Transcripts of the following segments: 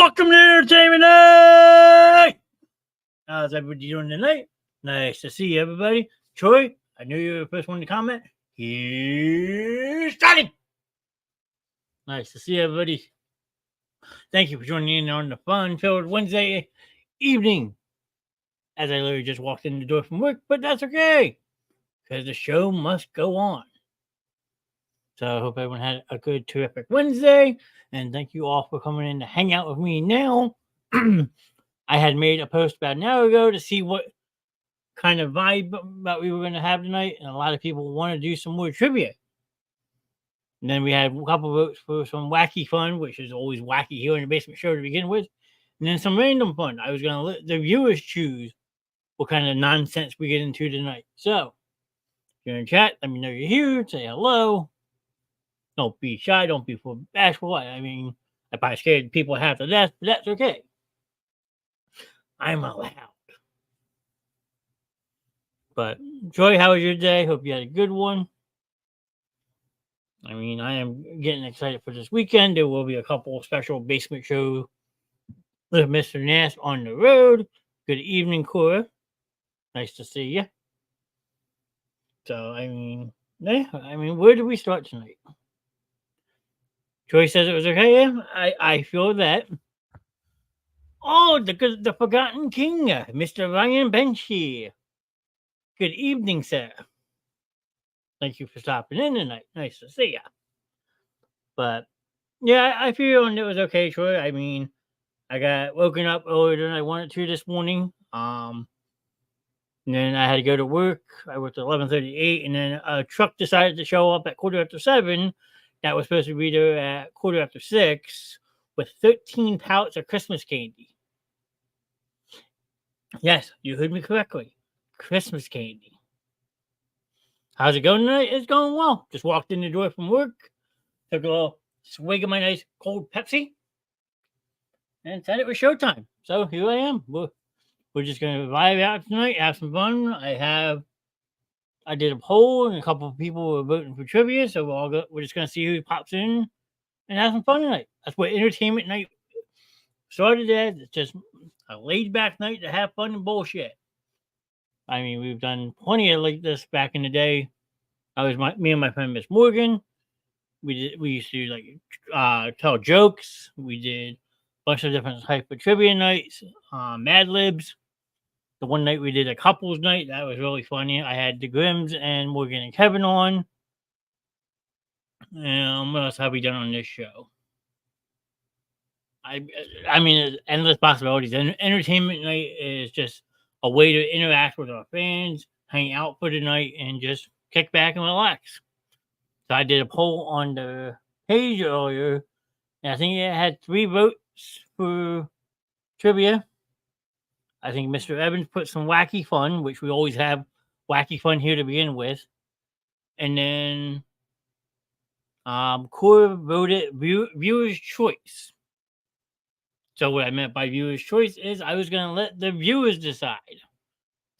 Welcome to Entertainment Night! How's everybody doing tonight? Nice to see everybody. Troy, I knew you were the first one to comment. Here's starting. Nice to see everybody. Thank you for joining in on the fun-filled Wednesday evening. As I literally just walked in the door from work, but that's okay, because the show must go on. So I hope everyone had a good, terrific Wednesday, and thank you all for coming in to hang out with me now. I had made a post about an hour ago to see what kind of vibe that we were going to have tonight, and a lot of people want to do some more trivia. And then we had a couple votes for some wacky fun, which is always wacky here in the basement show to begin with, and then some random fun. I was going to let the viewers choose what kind of nonsense we get into tonight. So, if you're in chat, let me know you're here. Say hello. Don't be shy. Don't be bashful. I mean, I probably scared people half to death, but that's okay. I'm allowed. But, Joy, how was your day? Hope you had a good one. I mean, I am getting excited for this weekend. There will be a couple of special basement shows with Mr. Nash on the road. Good evening, Cora. Nice to see you. So, I mean, where do we start tonight? Joy says it was okay. Yeah, I feel that. Oh, the Forgotten King, Mr. Ryan Bench here. Good evening, sir. Thank you for stopping in tonight. Nice to see ya. But, yeah, I feel it was okay, Troy. I mean, I got woken up earlier than I wanted to this morning. And then I had to go to work. I worked at 11:38, and then a truck decided to show up at 7:15. That was supposed to be there at 6:15 with 13 pallets of Christmas candy. Yes, you heard me correctly. Christmas candy. How's it going tonight? It's going well. Just walked in the door from work, took a little swig of my nice cold Pepsi, and said it was showtime. So here I am. We're just going to vibe out tonight, have some fun. I did a poll, and a couple of people were voting for trivia, so we're just going to see who pops in and have some fun tonight. That's what Entertainment Night started as. It's just a laid-back night to have fun and bullshit. I mean, we've done plenty of like this back in the day. Me and my friend Miss Morgan. We used to like tell jokes. We did a bunch of different type of trivia nights, Mad Libs. The one night we did a couples night. That was really funny. I had the Grimms and Morgan and Kevin on. What else have we done on this show? I mean, there's endless possibilities. And Entertainment Night is just a way to interact with our fans, hang out for the night, and just kick back and relax. So I did a poll on the page earlier, and I think it had 3 votes for trivia. I think Mr. Evans put some wacky fun, which we always have wacky fun here to begin with. And then Cora voted viewer's choice. So what I meant by viewer's choice is I was going to let the viewers decide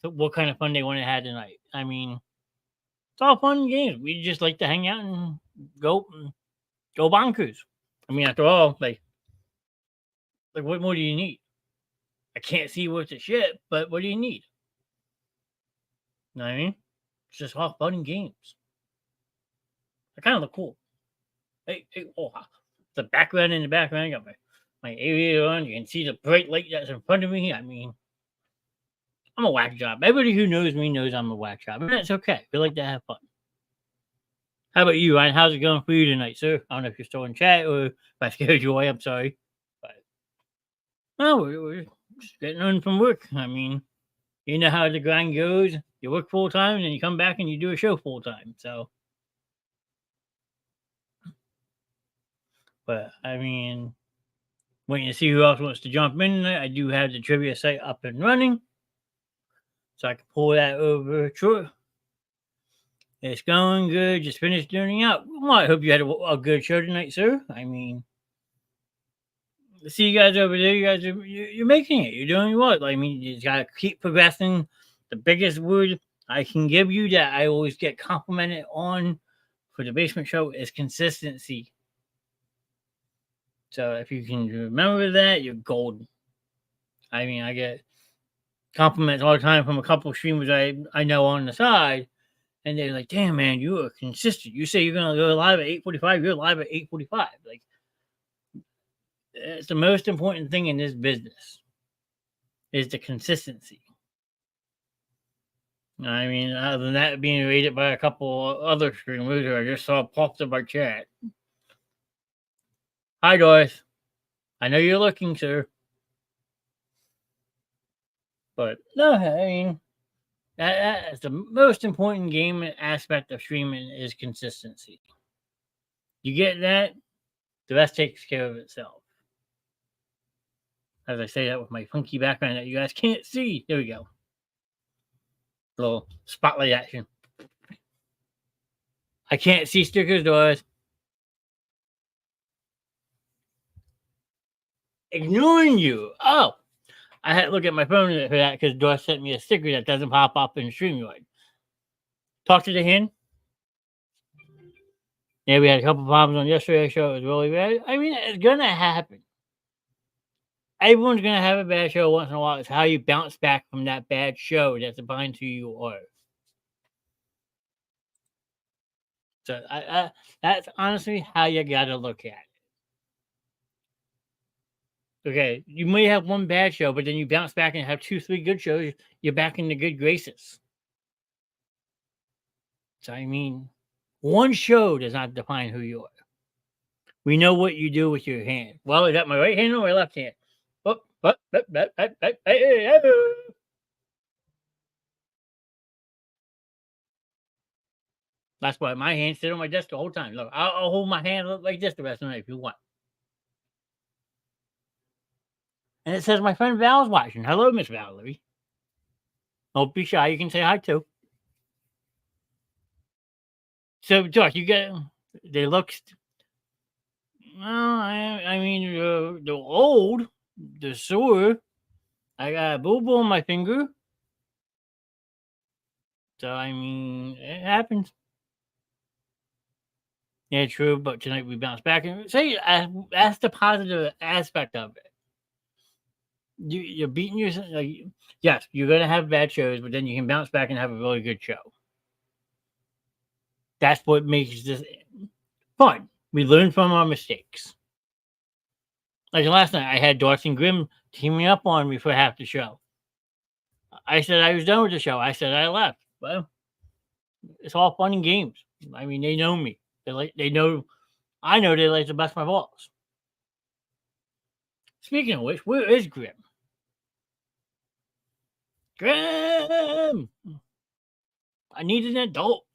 what kind of fun they want to have tonight. I mean, it's all fun games. We just like to hang out and go bonkers. I mean, after all, like what more do you need? I can't see worth the shit, but what do you need? You know what I mean? It's just all fun and games. They kind of look cool. Hey, oh, the background in the background. I got my aviator on. You can see the bright light that's in front of me. I mean, I'm a whack job. Everybody who knows me knows I'm a whack job, and that's okay. We like to have fun. How about you, Ryan? How's it going for you tonight, sir? I don't know if you're still in chat or if I scared you away. I'm sorry. But, well, we're just getting on from work. I mean, you know how the grind goes. You work full time, and then you come back and you do a show full time. So, but I mean, waiting to see who else wants to jump in tonight. I do have the trivia site up and running, so I can pull that over. Sure. It's going good. Just finished tuning out. Well, I hope you had a good show tonight, sir. I mean, see you guys over there. You guys you're making it. You're doing what? I mean, you just gotta keep progressing. The biggest word I can give you that I always get complimented on for the basement show is consistency. So if you can remember that, you're golden. I mean, I get compliments all the time from a couple of streamers I know on the side, and they're like, "Damn, man, you are consistent. You say you're gonna go live at 8:45, you're live at 8:45." Like, it's the most important thing in this business is the consistency. I mean, other than that being rated by a couple other streamers who I just saw popped up our chat. Hi, Doris. I know you're looking, sir. But no, I mean, that's the most important game aspect of streaming is consistency. You get that, the rest takes care of itself. As I say that with my funky background that you guys can't see. There we go. Little spotlight action. I can't see stickers, Doris. Ignoring you. Oh, I had to look at my phone for that because Doris sent me a sticker that doesn't pop up in StreamYard. Talk to the hand. Yeah, we had a couple problems on yesterday's show. It was really bad. I mean, it's gonna happen. Everyone's gonna have a bad show once in a while. It's how you bounce back from that bad show that's defined who you are. So that's honestly how you gotta look at it. Okay, you may have one bad show, but then you bounce back and have 2, 3 good shows. You're back in the good graces. So I mean, one show does not define who you are. We know what you do with your hand. Well, is that my right hand or my left hand? That's why my hands sit on my desk the whole time. Look, I'll hold my hand like this the rest of the night if you want. And it says my friend Val's watching. Hello, Miss Valerie. Don't be shy. You can say hi too. So, Josh, you get they look. Well, I mean, they're old. They're sore. I got a boo boo on my finger. So I mean, it happens. Yeah, true. But tonight we bounce back and say that's the positive aspect of it. You're beating yourself. Like, yes, you're gonna have bad shows, but then you can bounce back and have a really good show. That's what makes this fun. We learn from our mistakes. Like last night, I had Darcy and Grimm teaming up on me for half the show. I said I was done with the show. I said I left. Well, it's all fun and games. I mean, they know me. They know. I know they like to bust my balls. Speaking of which, where is Grimm? Grimm! I need an adult.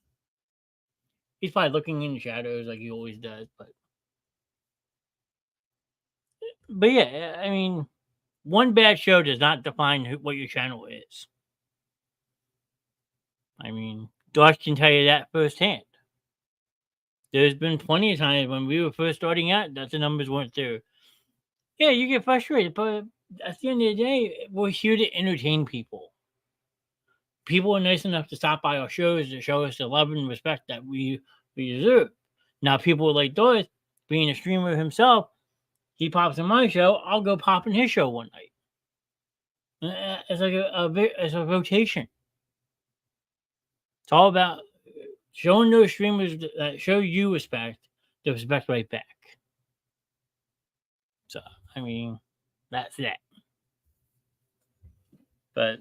He's probably looking in the shadows like he always does, but yeah, I mean, one bad show does not define what your channel is. I mean, Josh can tell you that firsthand. There's been plenty of times when we were first starting out that the numbers weren't there. Yeah, you get frustrated, but at the end of the day, we're here to entertain people. People are nice enough to stop by our shows to show us the love and respect that we deserve. Now, people like Doris, being a streamer himself, he pops in my show, I'll go pop in his show one night. It's like it's a rotation. It's all about showing those streamers that show you respect, the respect right back. So, I mean, that's that. But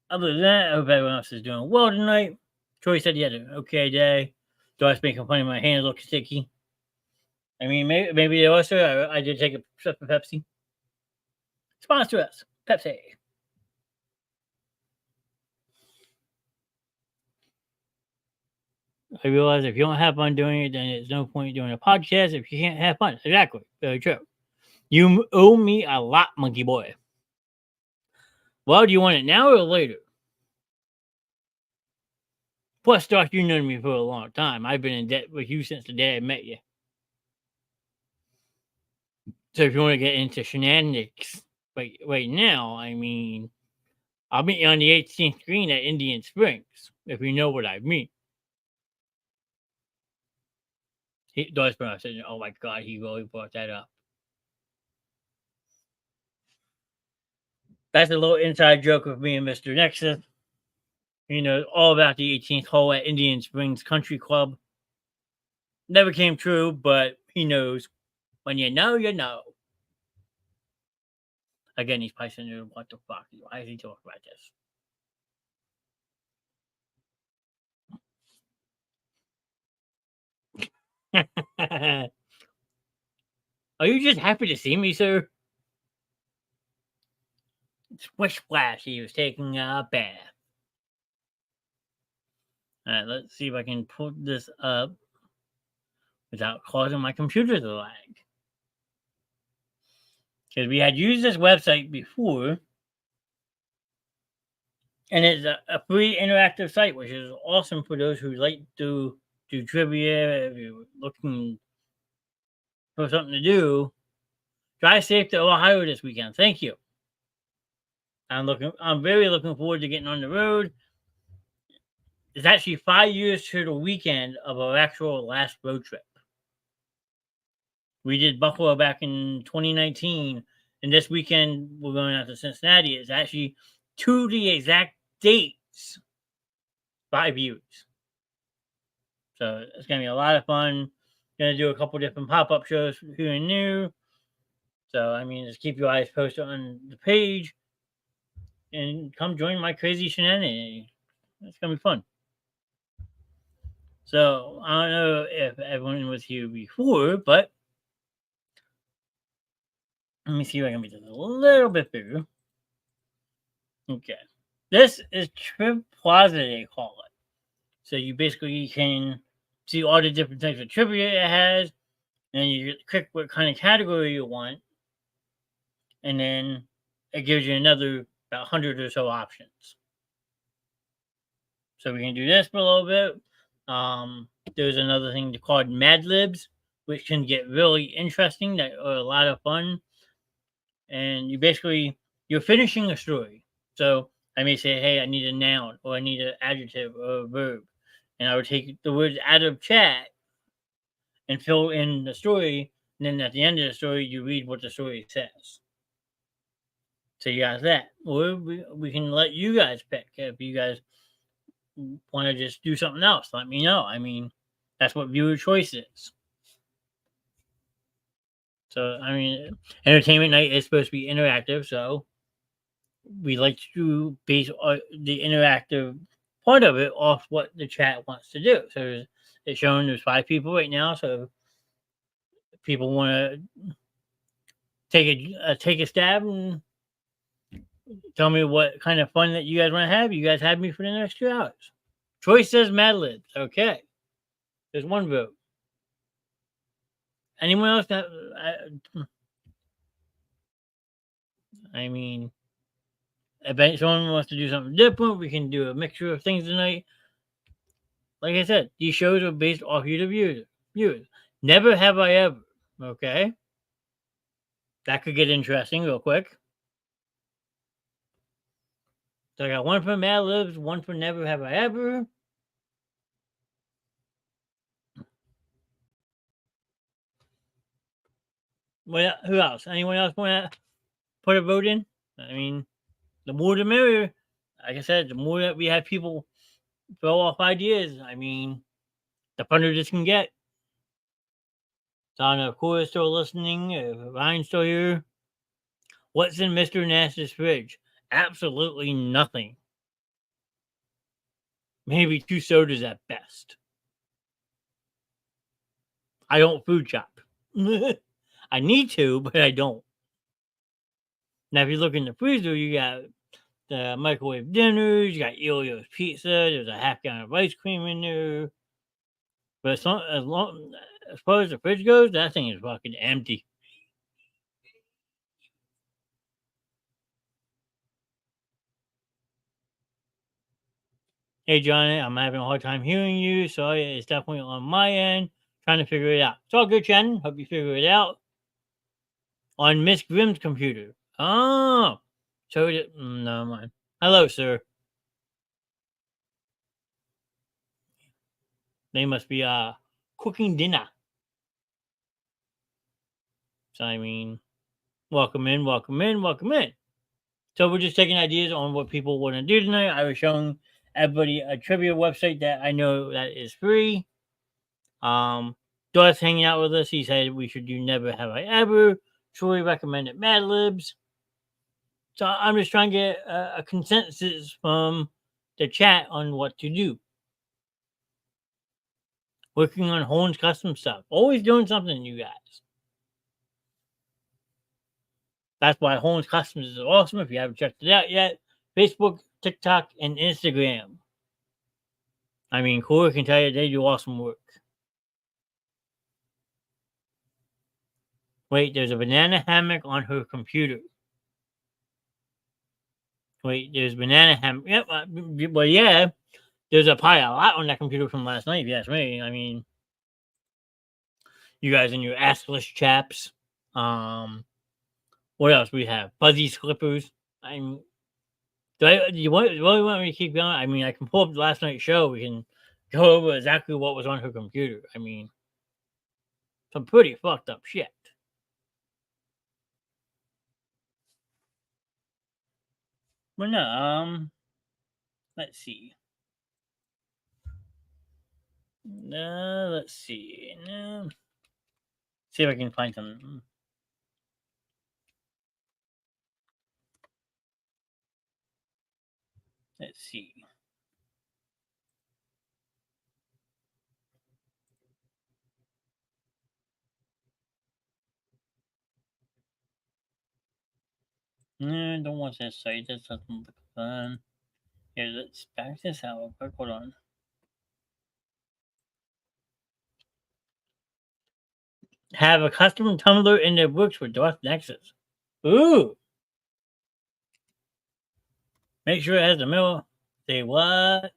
other than that, I hope everyone else is doing well tonight. Troy said he had an okay day. Josh making fun of my hands look sticky. I mean, maybe also I did take a sip of Pepsi. Sponsor us, Pepsi. I realize if you don't have fun doing it, then there's no point doing a podcast if you can't have fun. Exactly. Very true. You owe me a lot, monkey boy. Well, do you want it now or later? Plus, Doc, you've known me for a long time. I've been in debt with you since the day I met you. So if you want to get into shenanigans right now, I mean, I'll meet you on the 18th green at Indian Springs, if you know what I mean. Doris Brown said, oh my God, he really brought that up. That's a little inside joke of me and Mr. Nexus. He knows all about the 18th hole at Indian Springs Country Club. Never came true, but he knows. When you know, you know. Again, he's probably saying, what the fuck? Why is he talking about this? Are you just happy to see me, sir? Splish splash, he was taking a bath. Alright, let's see if I can put this up without causing my computer to lag. Because we had used this website before, and it's a free interactive site, which is awesome for those who like to do trivia. If you're looking for something to do, drive safe to Ohio this weekend. Thank you. I'm very looking forward to getting on the road. It's actually 5 years to the weekend of our actual last road trip. We did Buffalo back in 2019, and this weekend we're going out to Cincinnati. It's actually to the exact dates, 5 years. So it's gonna be a lot of fun. Gonna do a couple different pop-up shows here and new. So I mean, just keep your eyes posted on the page, and come join my crazy shenanigans. It's gonna be fun. So I don't know if everyone was here before, but let me see if I can make this a little bit bigger. Okay. This is Trip Plaza, they call it. So you basically can see all the different types of trivia it has, and you click what kind of category you want, and then it gives you another about 100 or so options. So we can do this for a little bit. There's another thing called Mad Libs, which can get really interesting. That are a lot of fun. And you're finishing a story. So I may say, hey, I need a noun, or I need an adjective or a verb. And I would take the words out of chat and fill in the story. And then at the end of the story, you read what the story says. So you got that. Or we can let you guys pick. If you guys want to just do something else, let me know. I mean, that's what viewer choice is. So, I mean, entertainment night is supposed to be interactive. So we like to base the interactive part of it off what the chat wants to do. So it's showing there's 5 people right now. So if people want to take a stab and tell me what kind of fun that you guys want to have. You guys have me for the next 2 hours. Troy says Mad Libs. Okay. There's one vote. Anyone else that I mean, if someone wants to do something different, we can do a mixture of things tonight. Like I said, these shows are based off you, the viewers. Never have I ever. Okay. That could get interesting real quick. So I got one for Mad Libs, one for Never Have I Ever. Who else? Anyone else want to put a vote in? I mean, the more the merrier. Like I said, the more that we have people throw off ideas, I mean, the funner this can get. Donna, of course, still listening. If Ryan's still here. What's in Mr. Nash's fridge? Absolutely nothing. Maybe 2 sodas at best. I don't food shop. I need to, but I don't. Now, if you look in the freezer, you got the microwave dinners, you got Elio's pizza, there's a half gallon of ice cream in there. But as far as the fridge goes, that thing is fucking empty. Hey, Johnny, I'm having a hard time hearing you. Sorry, it's definitely on my end. Trying to figure it out. It's all good, Shannon. Hope you figure it out. On Miss Grimm's computer. Oh. So, no, mind. Hello, sir. They must be cooking dinner. So, I mean, welcome in, welcome in, welcome in. So we're just taking ideas on what people want to do tonight. I was showing everybody a trivia website that I know that is free. Doris hanging out with us. He said we should do Never Have I Ever. Troy recommended Mad Libs. So I'm just trying to get a consensus from the chat on what to do. Working on Horn's custom stuff. Always doing something, you guys. That's why Horn's Customs is awesome. If you haven't checked it out yet, Facebook, TikTok, and Instagram. I mean, Corey can tell you they do awesome work. Wait, there's a banana hammock on her computer. Wait, there's banana hammock. Yep. Well, yeah. There's probably a lot on that computer from last night, if you ask me. I mean, you guys and your assless chaps. What else we have? Fuzzy slippers. Do you really want me to keep going? I mean, I can pull up last night's show. We can go over exactly what was on her computer. I mean, some pretty fucked up shit. Well, no, let's see. Let's see. See if I can find some. Let's see. No, don't want that site. That doesn't look fun. Here, let's back this out real quick. Hold on. Have a custom tumbler in their books with Darth Nexus. Ooh. Make sure it has the middle. Say what?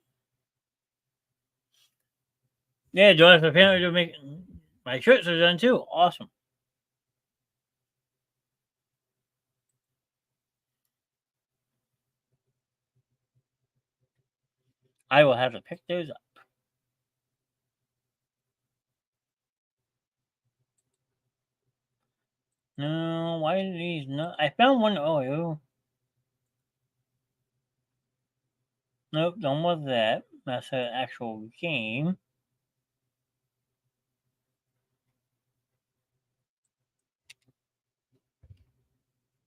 Yeah, Darth, apparently they're making my shirts are done too. Awesome. I will have to pick those up. No, why are these not? I found one. Oh, nope, don't want that. That's an actual game.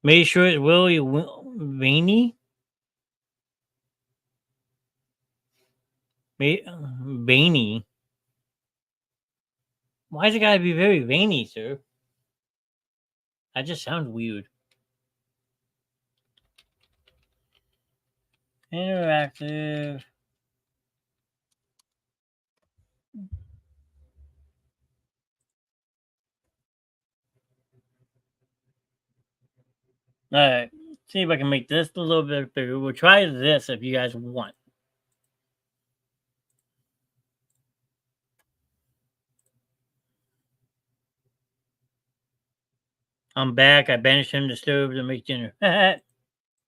Make sure it's Willie Veiny. Veiny. Why's it gotta be very veiny, sir? That just sounds weird. Interactive. Alright. See if I can make this a little bit bigger. We'll try this if you guys want. I'm back. I banished him to stove to make dinner.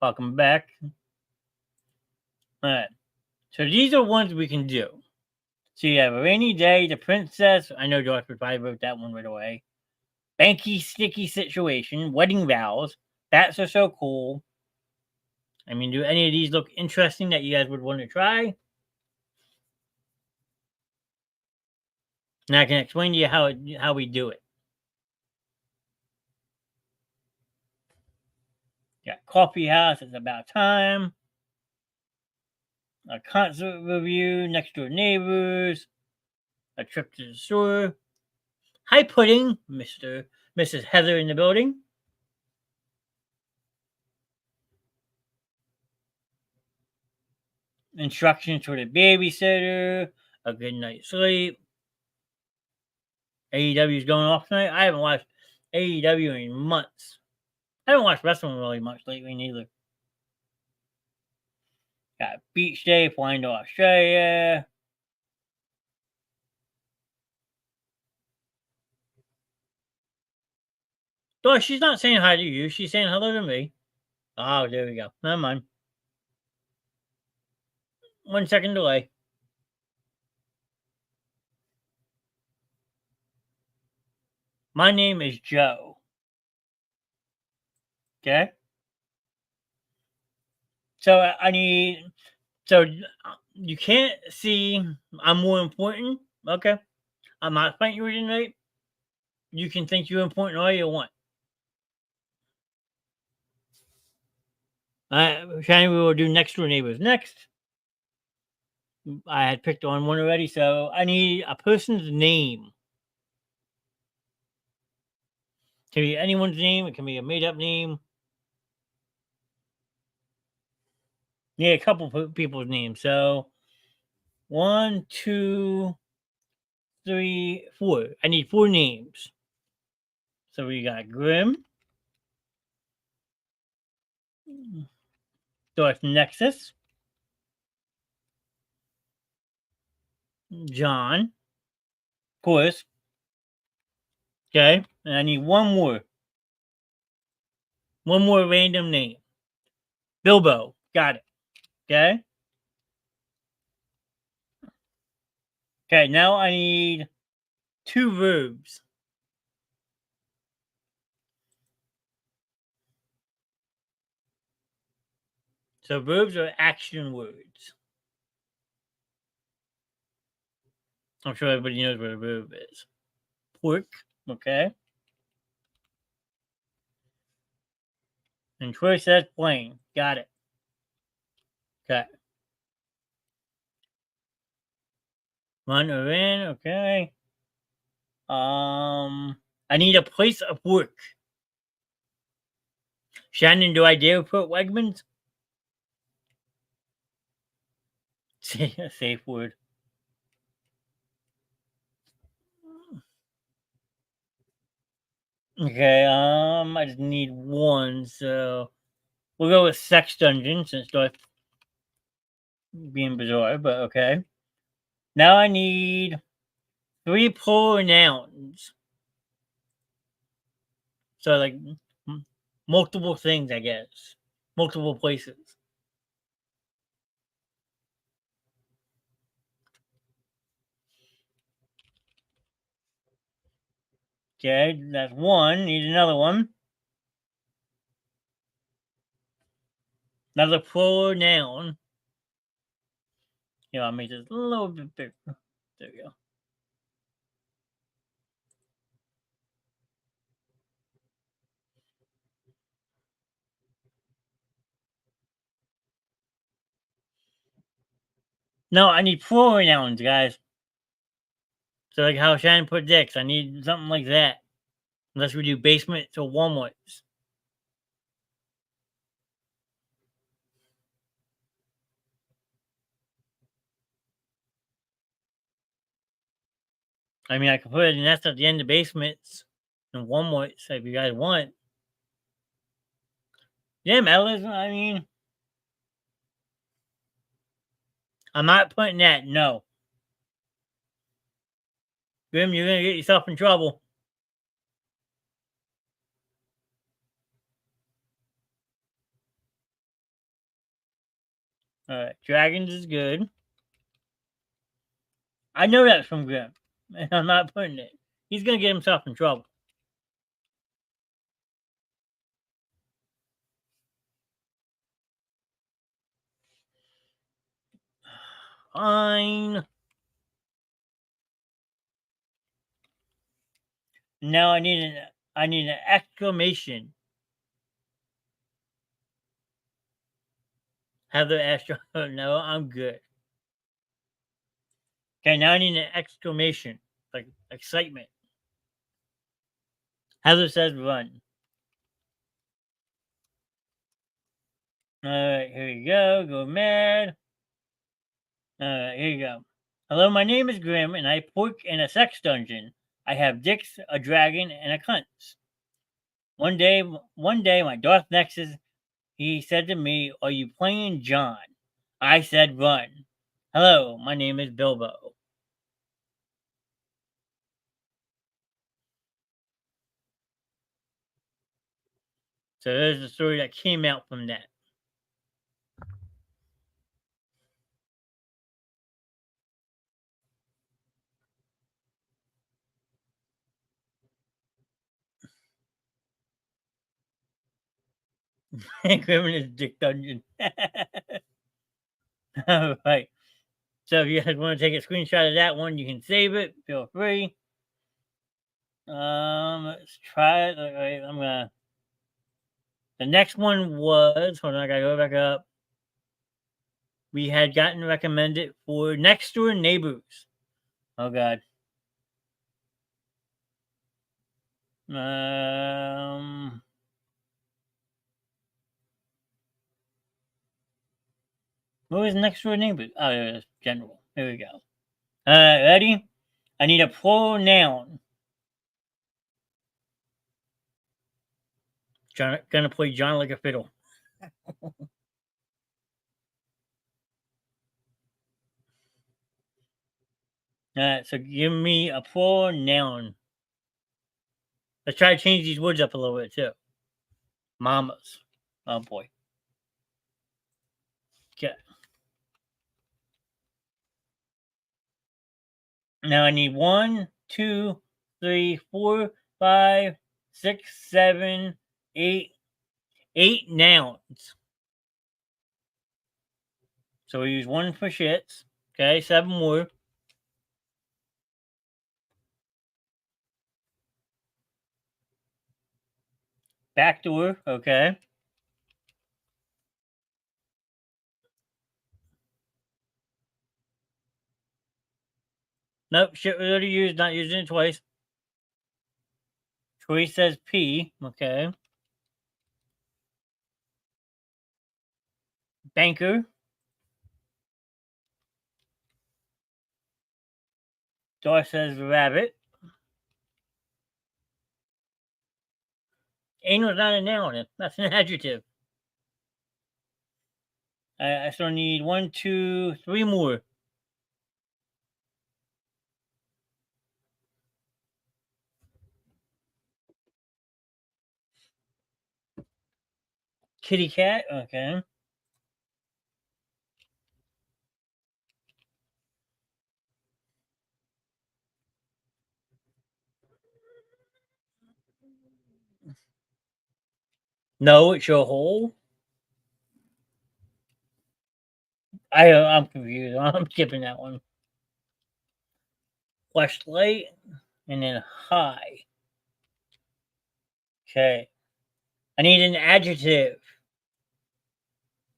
Welcome back. Alright. So these are ones we can do. So you have a rainy day, the princess. I know Josh would probably wrote that one right away. Banky sticky situation, wedding vows. Bats are so cool. I mean, do any of these look interesting that you guys would want to try? And I can explain to you how we do it. Got coffee house. It's about time. A concert review. Next door neighbors. A trip to the store. Hi, pudding, Mrs. Heather in the building. Instructions for the babysitter. A good night's sleep. AEW's going off tonight. I haven't watched AEW in months. I haven't watched wrestling really much lately, neither. Got beach day, flying to Australia. Oh, she's not saying hi to you. She's saying hello to me. Oh, there we go. Never mind. 1 second delay. My name is Joe. Okay? So I need. So you can't see. I'm more important. Okay, I'm not fighting you tonight. You can think you're important all you want. Shiny, we will do next door neighbors next. I had picked on one already, so I need a person's name. It can be anyone's name. It can be a made up name. Yeah, a couple people's names. So 1, 2, 3, 4. I need 4 names. So we got Grim, Darth Nexus, John, of course. Okay, and I need one more. One more random name. Bilbo. Got it. Okay. Okay, now I need 2 verbs. So verbs are action words. I'm sure everybody knows what a verb is. Pork. Okay. And Troy says plain. Got it. Okay. Run or in. Okay. I need a place of work. Shannon, do I dare put Wegmans? Safe word. Okay, I just need one, so we'll go with sex dungeon since that's being bizarre, but okay. Now I need 3 plural nouns. So like multiple things, I guess. Multiple places. Okay, that's one. Need another one. Another plural noun. Here, I'll make this a little bit bigger. There we go. No, I need plural nouns, guys. So like how Shannon put dicks, I need something like that. Unless we do basement to one words. I mean, I could put an S at the end of basements and one words if you guys want. Yeah, Mellis, I mean, I'm not putting that. No. Grim, you're going to get yourself in trouble. All right, dragons is good. I know that's from Grim. And I'm not putting it. He's going to get himself in trouble. Fine. Now I need an exclamation. Heather Astro. No, I'm good. Okay, now I need an exclamation. Like excitement. Heather says run. All right, here you go. Go mad. All right, here you go. Hello, my name is Grim, and I pork in a sex dungeon. I have dicks, a dragon, and a cunt. One day, my Darth Nexus, he said to me, "Are you playing John?" I said, "Run." Hello, my name is Bilbo. So there's the story that came out from that. Grim in his dick dungeon. All right. So if you guys want to take a screenshot of that one, you can save it. Feel free. Let's try it. All right, I'm gonna. The next one was. Hold on, I gotta go back up. We had gotten recommended for next door neighbors. Oh God. Um. What was next door neighbors? Oh, yeah, it's general. Here we go. Ready? I need a plural noun. John, gonna play John like a fiddle. So give me a plural noun. Let's try to change these words up a little bit too. Mamas. Oh boy. Okay. Now I need 1, 2, 3, 4, 5, 6, 7, 8, 8 nouns. So we use 1 for shits. Okay, 7 more. Back door. Okay. Nope, shit we already used, not using it twice. Troy says P. Okay. Banker. Dor says rabbit. Anal is not a noun. That's an adjective. I still need 1, 2, 3 more. Kitty cat. Okay. No, it's your hole. I'm confused. I'm skipping that one. Flashlight and then high. Okay. I need an adjective.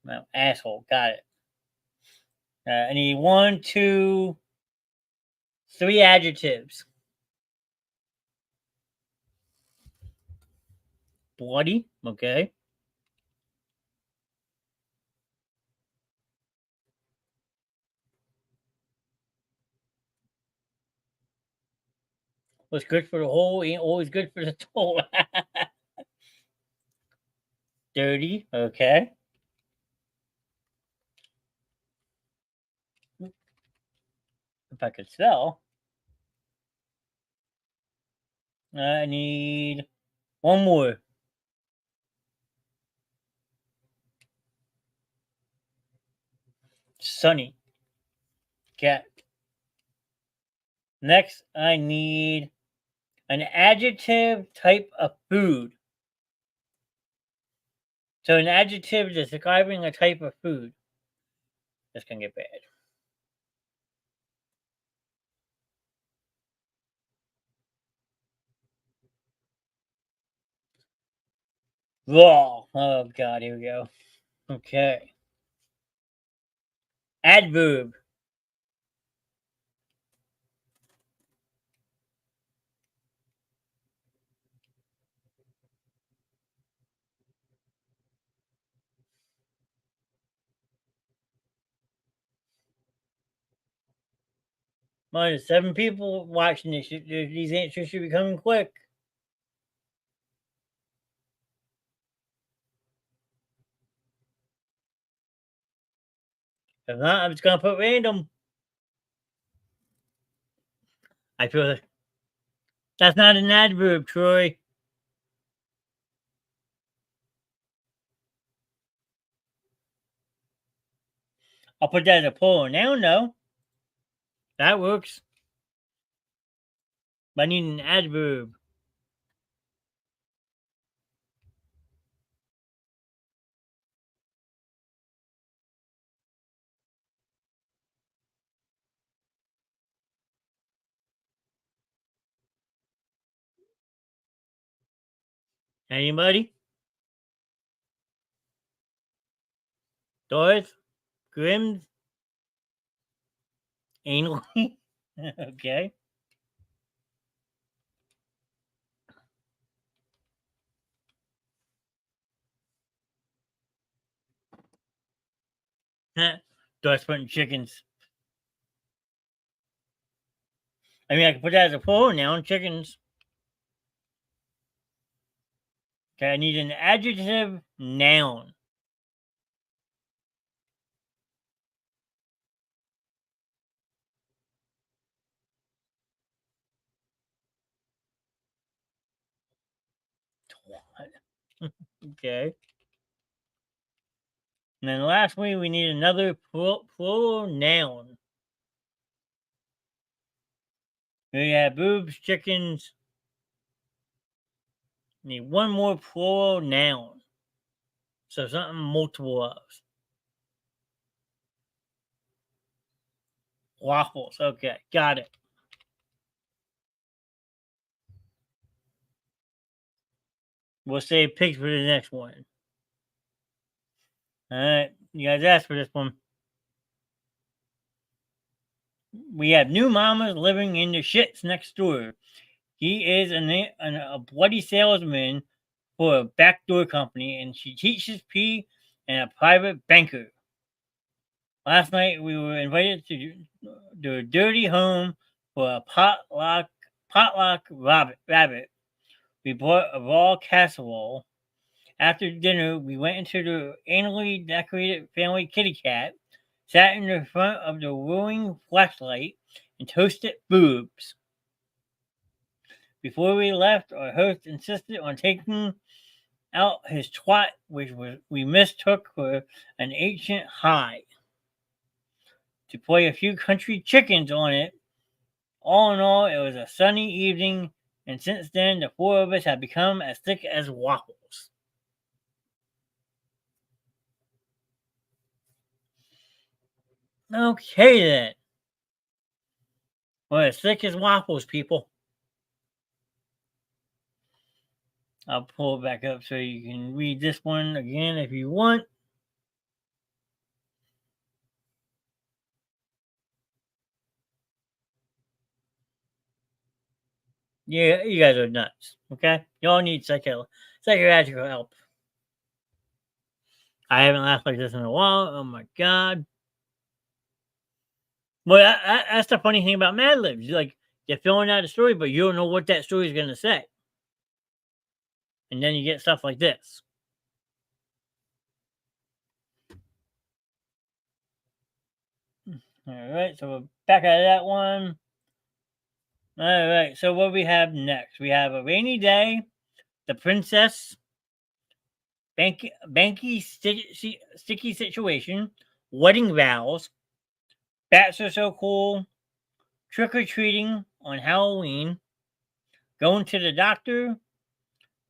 No, asshole. Got it. I need 1, 2, 3 adjectives. Bloody. Okay. What's good for the hole ain't always good for the toe. Dirty. Okay. If I could spell, I need 1 more. Sunny. Cat. Next, I need an adjective type of food. So an adjective describing a type of food. This can get bad. Raw. Oh God, here we go. Okay. Adverb. Minus 7 people watching this. These answers should be coming quick. If not, I'm just gonna put random. I feel like that's not an adverb, Troy. I'll put that as a plural noun, no. That works. But I need an adverb. Anybody? Doris? Grimm's? Anally? Okay. Doris putting chickens. I mean, I can put that as a plural noun, chickens. Okay, I need an adjective noun. Okay. And then lastly, we need another plural noun. We have boobs, chickens. Need one more plural noun. So something multiple of. Waffles. Okay, got it. We'll save pigs for the next one. All right, you guys asked for this one. We have new mamas living in the shits next door. He is a bloody salesman for a backdoor company, and she teaches P and a private banker. Last night we were invited to the dirty home for a potluck rabbit. We bought a raw casserole. After dinner, we went into the annually decorated family kitty cat, sat in the front of the whirling flashlight, and toasted boobs. Before we left, our host insisted on taking out his twat, which we mistook for an ancient high, to play a few country chickens on it. All in all, it was a sunny evening, and since then, the four of us have become as thick as waffles. Okay, then. Well, as thick as waffles, people. I'll pull it back up so you can read this one again if you want. Yeah, you guys are nuts. Okay, y'all need psychiatric help. I haven't laughed like this in a while. Oh my god. Well, that's the funny thing about Mad Libs. Like you're filling out a story, but you don't know what that story is going to say, and then you get stuff like this. All right, so we're back out of that one. All right, so what we have next? We have a rainy day, the princess, banky sticky situation, wedding vows, bats are so cool, trick or treating on Halloween, going to the doctor,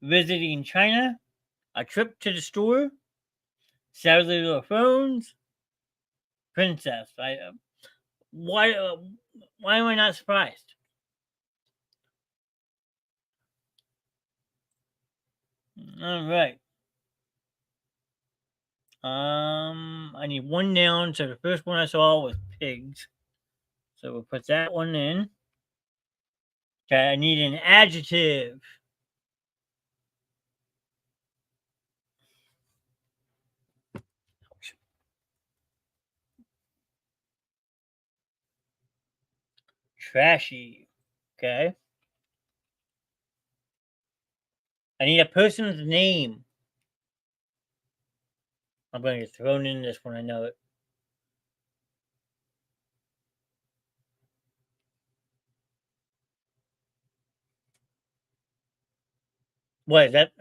visiting China, a trip to the store, cellular phones, princess. Why? Why am I not surprised? All right. I need one noun. So the first one I saw was pigs. So we'll put that one in. Okay, I need an adjective. Trashy. Okay. I need a person's name. I'm going to throw in this when I know it. What is that?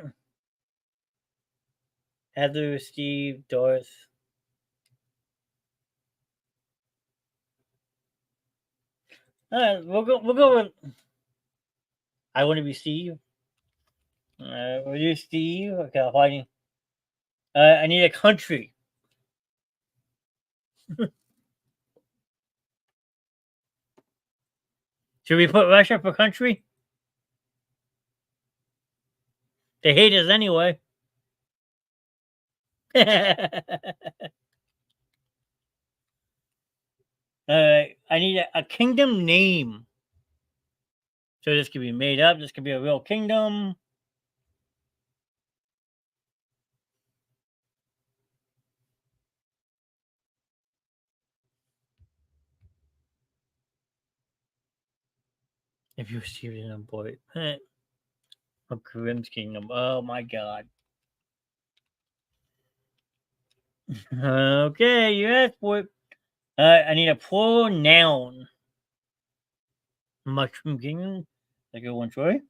Heather, Steve, Doris. We'll go. We'll go with. I want to be Steve. We'll do Steve. Okay, I'm fighting. I need a country. Should we put Russia for country? They hate us anyway. Alright, I need a kingdom name. So this could be made up, this could be a real kingdom. If you received an employee of Grimm's Kingdom. Oh my god. Okay, you asked for it. I need a plural noun. Mushroom Kingdom. A good one, Troy.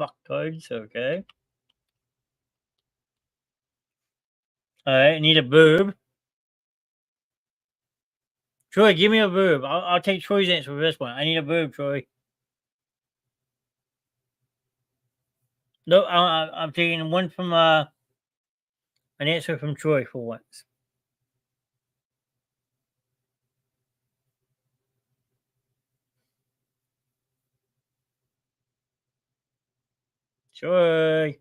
Fucktards, okay. Alright, I need a verb. Troy, give me a verb. I'll take Troy's answer for this one. I need a verb, Troy. No, I'm taking one from an answer from Troy for once. Troy.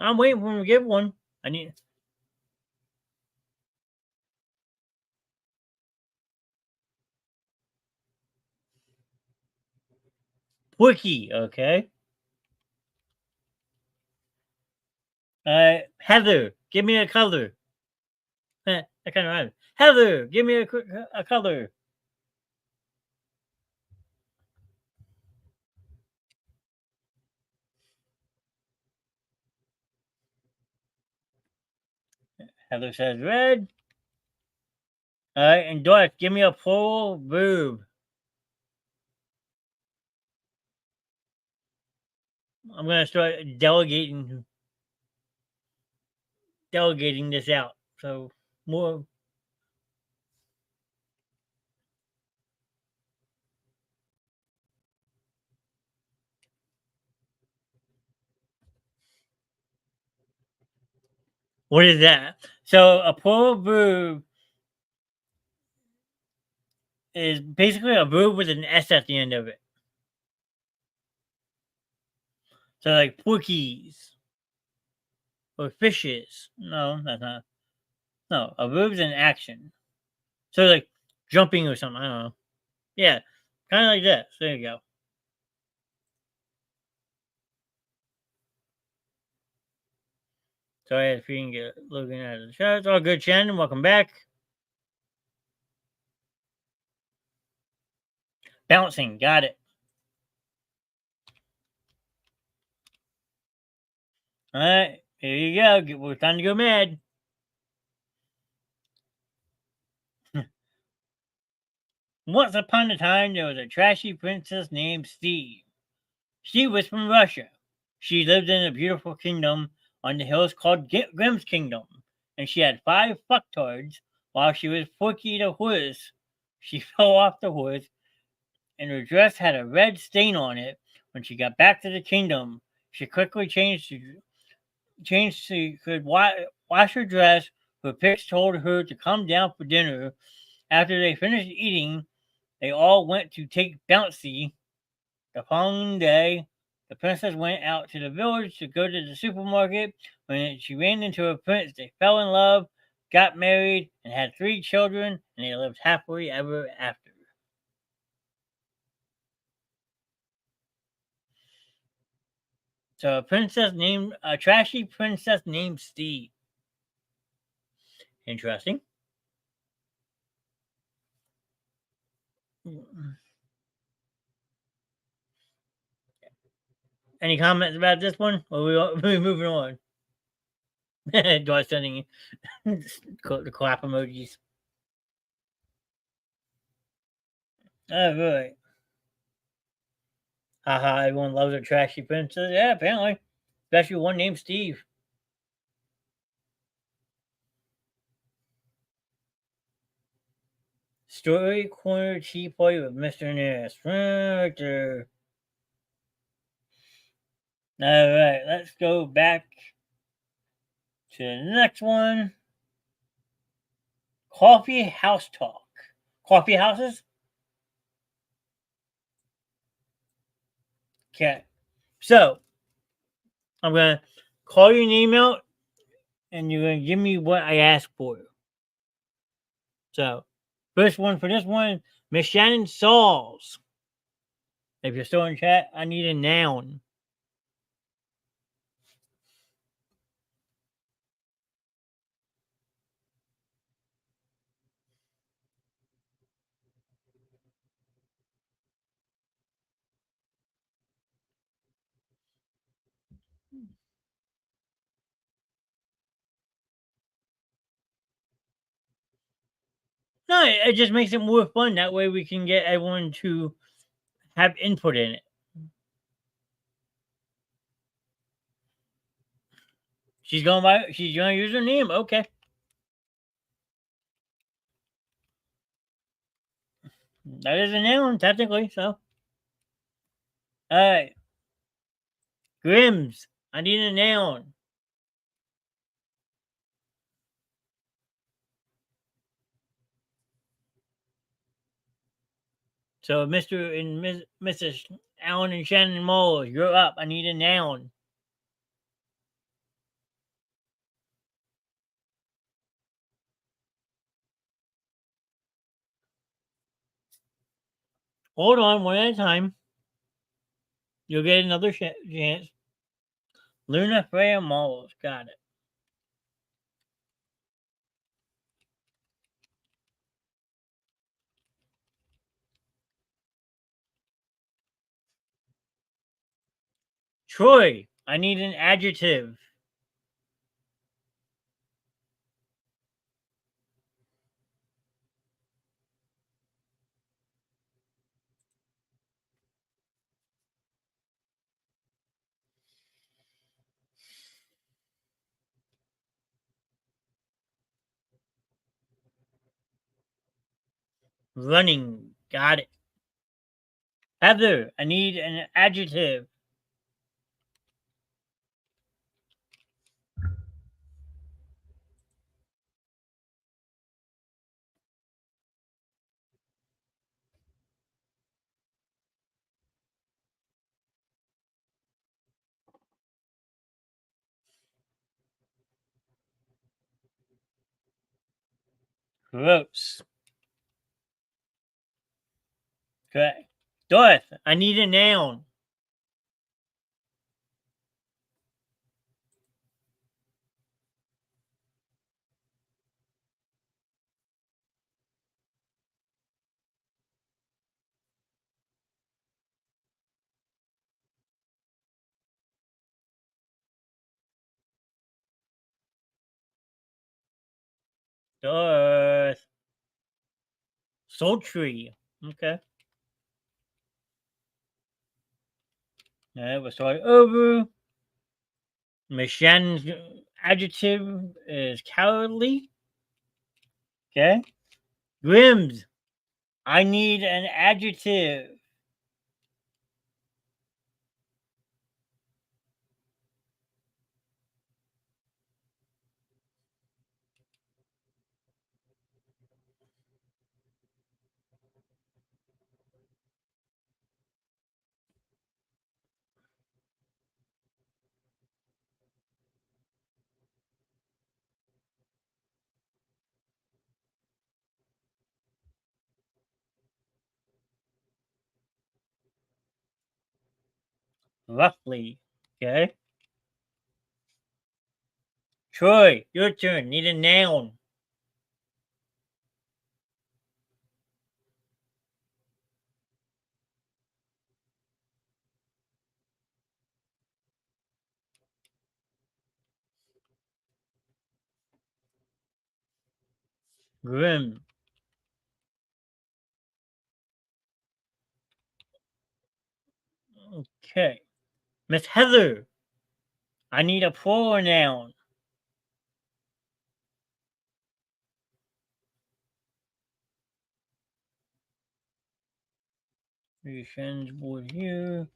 I'm waiting for him to give one. I need Wiki, okay. Heather, give me a color. That kind of rhymes. Heather, give me a color. Heather says red. All right, and Doris, give me a plural verb. I'm gonna start delegating this out. So more. What is that? So a plural verb is basically a verb with an S at the end of it. So like porkies or fishes. No, that's not. No, a verb's an action. So like jumping or something. I don't know. Yeah, kind of like that. So there you go. Sorry if you can get looking at the show. It's all good, Shannon. Welcome back. Bouncing. Got it. All right. Here you go. We're time to go mad. Once upon a time, there was a trashy princess named Steve. She was from Russia. She lived in a beautiful kingdom on the hills called Grimm's Kingdom, and she had 5 fucktards. While she was Forky the horse, she fell off the horse, and her dress had a red stain on it. When she got back to the kingdom, she quickly changed so she could wash her dress. Her pigs told her to come down for dinner. After they finished eating, they all went to take bouncy. The following day, the princess went out to the village to go to the supermarket. When she ran into a prince, they fell in love, got married, and had 3 children, and they lived happily ever after. So a trashy princess named Steve. Interesting. Any comments about this one? Or we moving on? Do I sending the clap emojis? All right. Haha, everyone loves a trashy princess. Yeah, apparently. Especially one named Steve. Story Corner Tea Party with Mr. Ness. Right there. Alright, let's go back to the next one. Coffee House Talk. Coffee houses? Okay. So, I'm going to call your name out and you're going to give me what I asked for. So, first one for this one, Miss Shannon Sauls. If you're still in chat, I need a noun. No, it just makes it more fun. That way we can get everyone to have input in it. She's gonna use her name. Okay. That is a noun, technically, so. Alright. Grims. I need a noun. So Mr. and Mrs. Allen and Shannon Moles, you're up. I need a noun. Hold on, one at a time. You'll get another chance. Luna Freya Moles. Got it. Troy. I need an adjective. Running. Got it. Heather. I need an adjective. Gross. Okay. Dorothy. I need a noun. Dorothy. Sultry. Okay. Alright, we'll start over. Miss Shannon's adjective is cowardly. Okay. Grims. I need an adjective. Roughly. Okay. Troy, your turn. Need a noun. Grim. Okay. Miss Heather. I need a plural noun. Shannon's board here.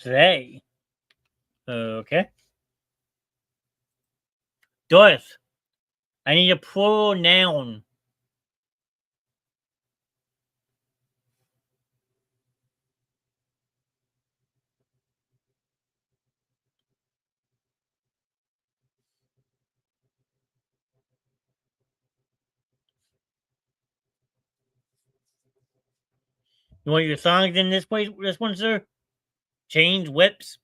Today. Okay. Doris, I need a plural noun. You want your songs in this place? This one, sir? Chains, whips.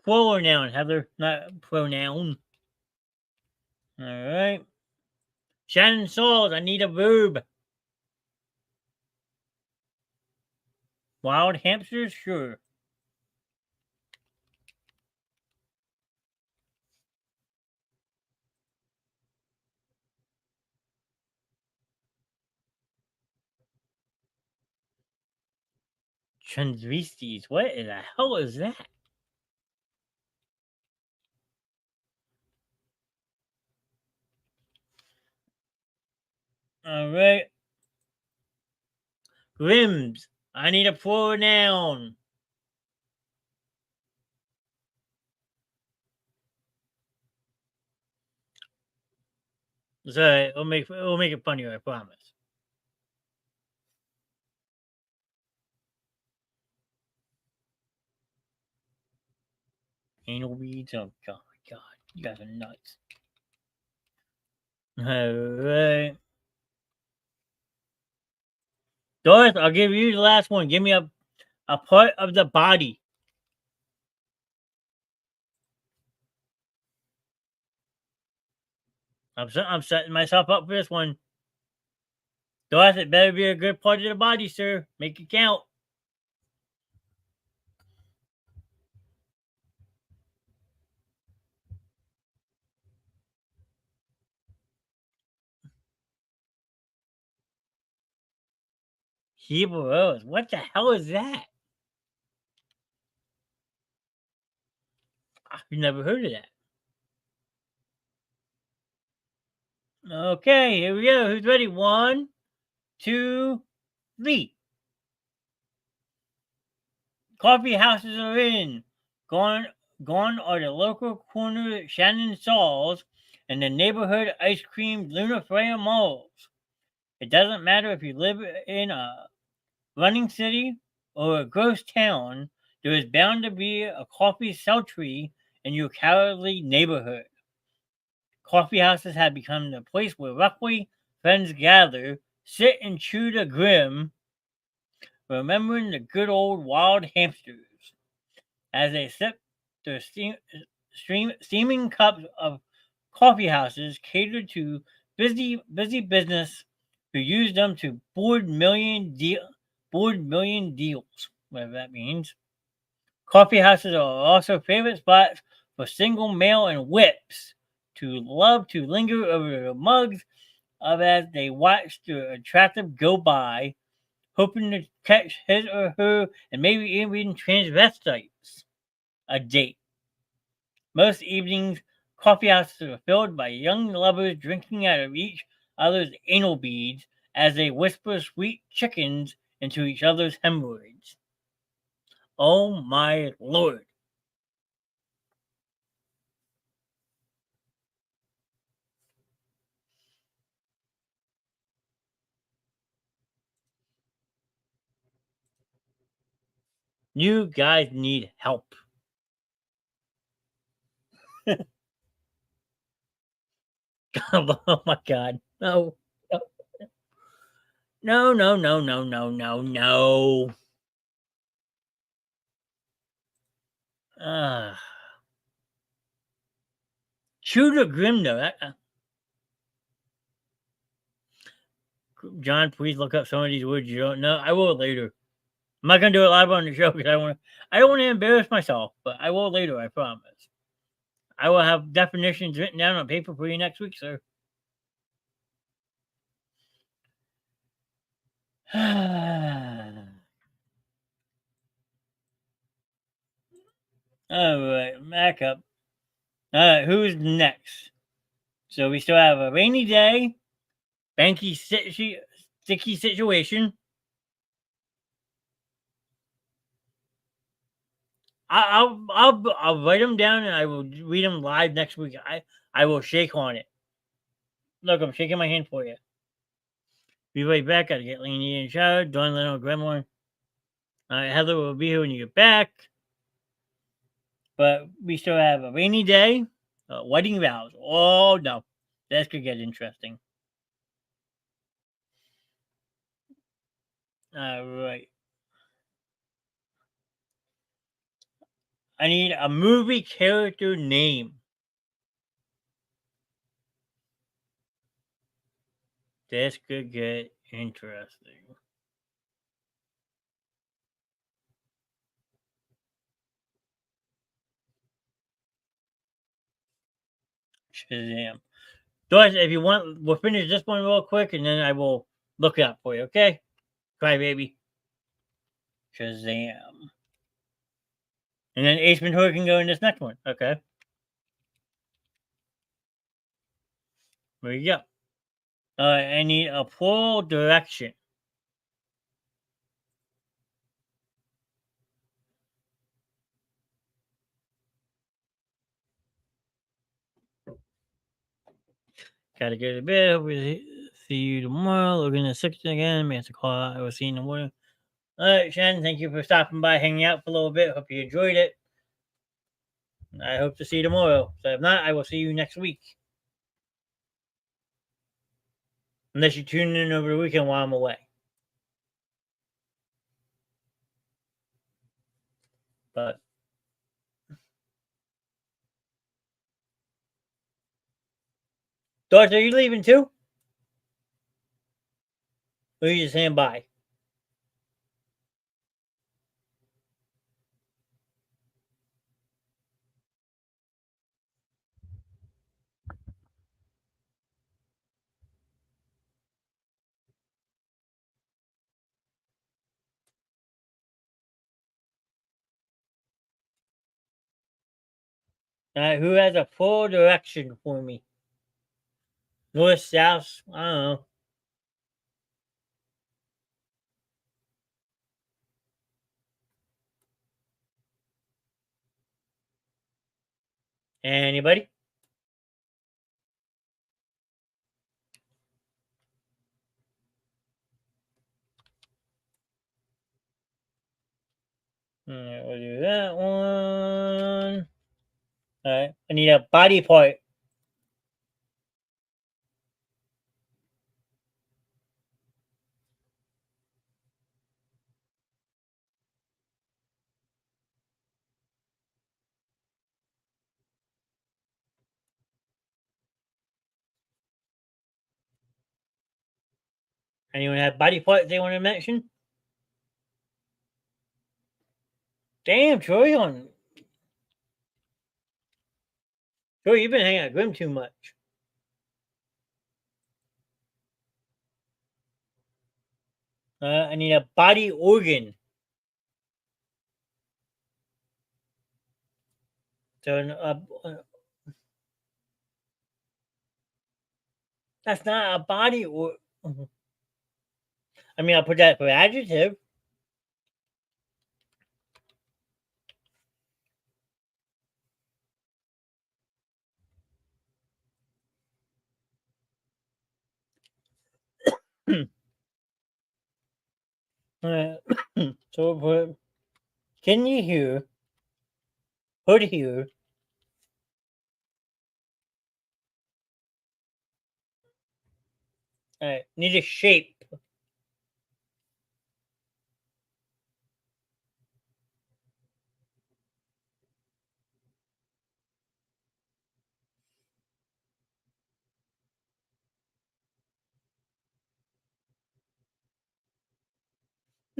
Plural noun, Heather, not pronoun. All right. Shannon Sauls, I need a verb. Wild hamsters? Sure. Transvestes. What in the hell is that? All right. Grims. I need a plural noun. Sorry, we'll make it funnier, I promise. Anal beads. Oh god, you guys are nuts. All right. Doris, I'll give you the last one. Give me a part of the body. I'm setting myself up for this one. Doris, it better be a good part of the body, sir. Make it count. Hebrew Rose. What the hell is that? I've never heard of that. Okay, here we go. Who's ready? 1, 2, 3. Coffee houses are in. Gone, gone are the local corner Shannon Sauls and the neighborhood ice cream Luna Freya malls. It doesn't matter if you live in a running city or a ghost town, there is bound to be a coffee sell tree in your cowardly neighborhood. Coffee houses have become the place where roughly friends gather, sit and chew the grim, remembering the good old wild hamsters as they sip their steaming cups of coffee houses catered to busy business who use them to board million deals, whatever that means. Coffee houses are also favorite spots for single male and whips to love to linger over their mugs of as they watch the attractive go by, hoping to catch his or her and maybe even transvestites a date. Most evenings, coffee houses are filled by young lovers drinking out of each other's anal beads as they whisper sweet chickens into each other's hemorrhoids. Oh my lord. You guys need help. Oh my god. No. No, no, no, no, no, no, no. Uh, Shooter Grimno. John, please look up some of these words you don't know. I will later. I'm not gonna do it live on the show because I don't want to embarrass myself, but I will later. I promise. I will have definitions written down on paper for you next week, sir. All right, back up. All right, who's next? So we still have a rainy day, sticky situation. I'll write them down and I will read them live next week. I will shake on it. Look, I'm shaking my hand for you. Be right back. Gotta get Lainey in the shower. Dawn, Leno, Gremlin. All right, Heather will be here when you get back. But we still have a rainy day, wedding vows. Oh no, this could get interesting. All right. I need a movie character name. This could get interesting. Shazam. Doris, if you want, we'll finish this one real quick and then I will look it up for you, okay? Cry baby. Shazam. And then Ace Ventura can go in this next one, okay? There you go. I need a full direction. Gotta go to bed. Hope we see you tomorrow. Looking at 6 again. May have to call out. I will see you in the morning. All right, Shannon, thank you for stopping by, hanging out for a little bit. Hope you enjoyed it. I hope to see you tomorrow. So if not, I will see you next week. Unless you tune in over the weekend while I'm away. But Doris, are you leaving too? Or are you just saying bye? All right, who has a full direction for me? North, south? I don't know. Anybody? All right, we'll do that one. All right, I need a body part. Anyone have body parts they want to mention? Damn, Troy, Troy, you've been hanging out with Grim too much. I need a body organ. So, that's not a body or. I mean, I'll put that for adjective. Uh, so we'll put kidney here, hood here. Need a shape.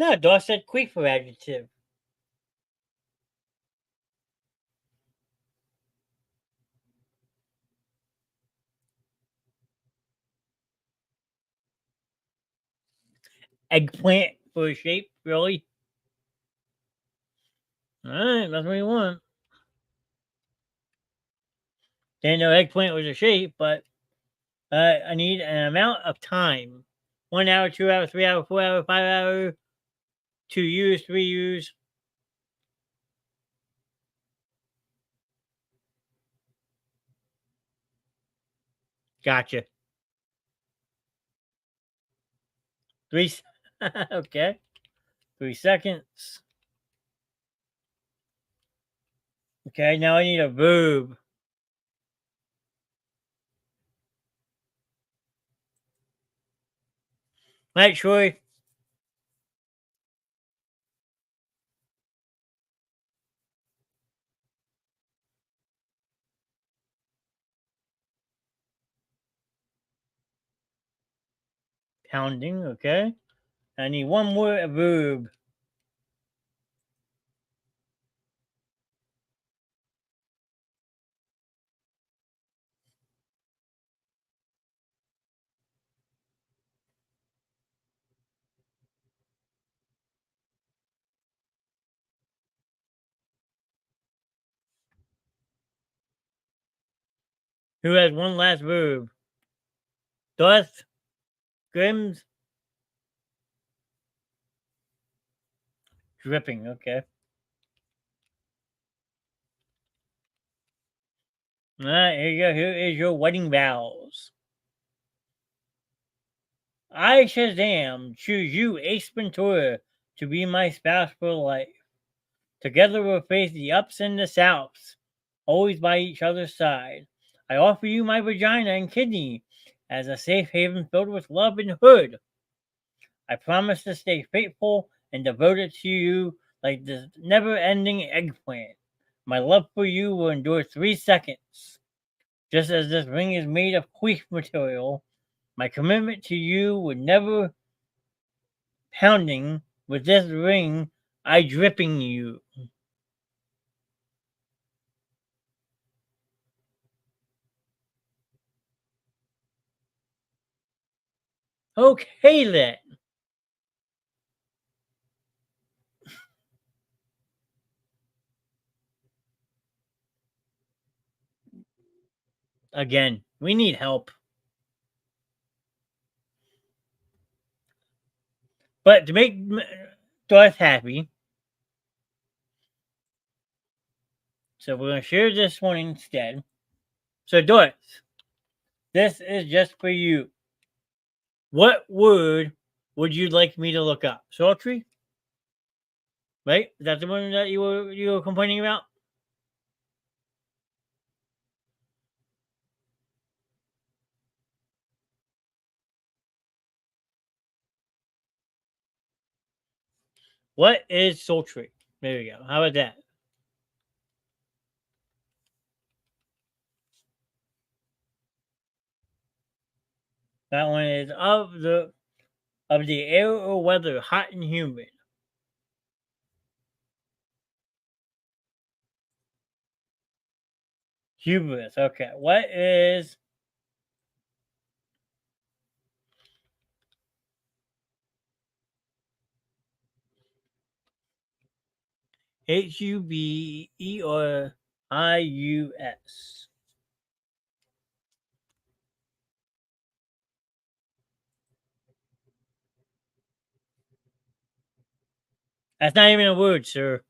No, Dawes said queef for adjective. Eggplant for a shape, really? Alright, that's what you want. Didn't know eggplant was a shape, but I need an amount of time. 1 hour, 2 hours, 3 hours, 4 hours, 5 hours, 2 years, 3 years. Gotcha. Three. Okay. 3 seconds. Okay, now I need a verb. Right, Troy? Pounding, okay. I need one more verb. Who has one last verb? Doth, Grims, dripping, okay. Alright, here you go. Here is your wedding vows. I, Shazam, choose you, Ace Ventura, to be my spouse for life. Together we'll face the ups and the souths, always by each other's side. I offer you my vagina and kidney as a safe haven filled with love and hood. I promise to stay faithful and devoted to you like this never ending eggplant. My love for you will endure 3 seconds. Just as this ring is made of queef material, my commitment to you would never pounding with this ring I dripping you. Okay then. Again, we need help. But to make Darth happy, so we're going to share this one instead. So, Darth, this is just for you. What word would you like me to look up? Sultry? Right? Is that the one that you were complaining about? What is sultry? There we go. How about that? That one is of the air or weather, hot and humid. Hubris. Okay. What is Huberius? That's not even a word, sir.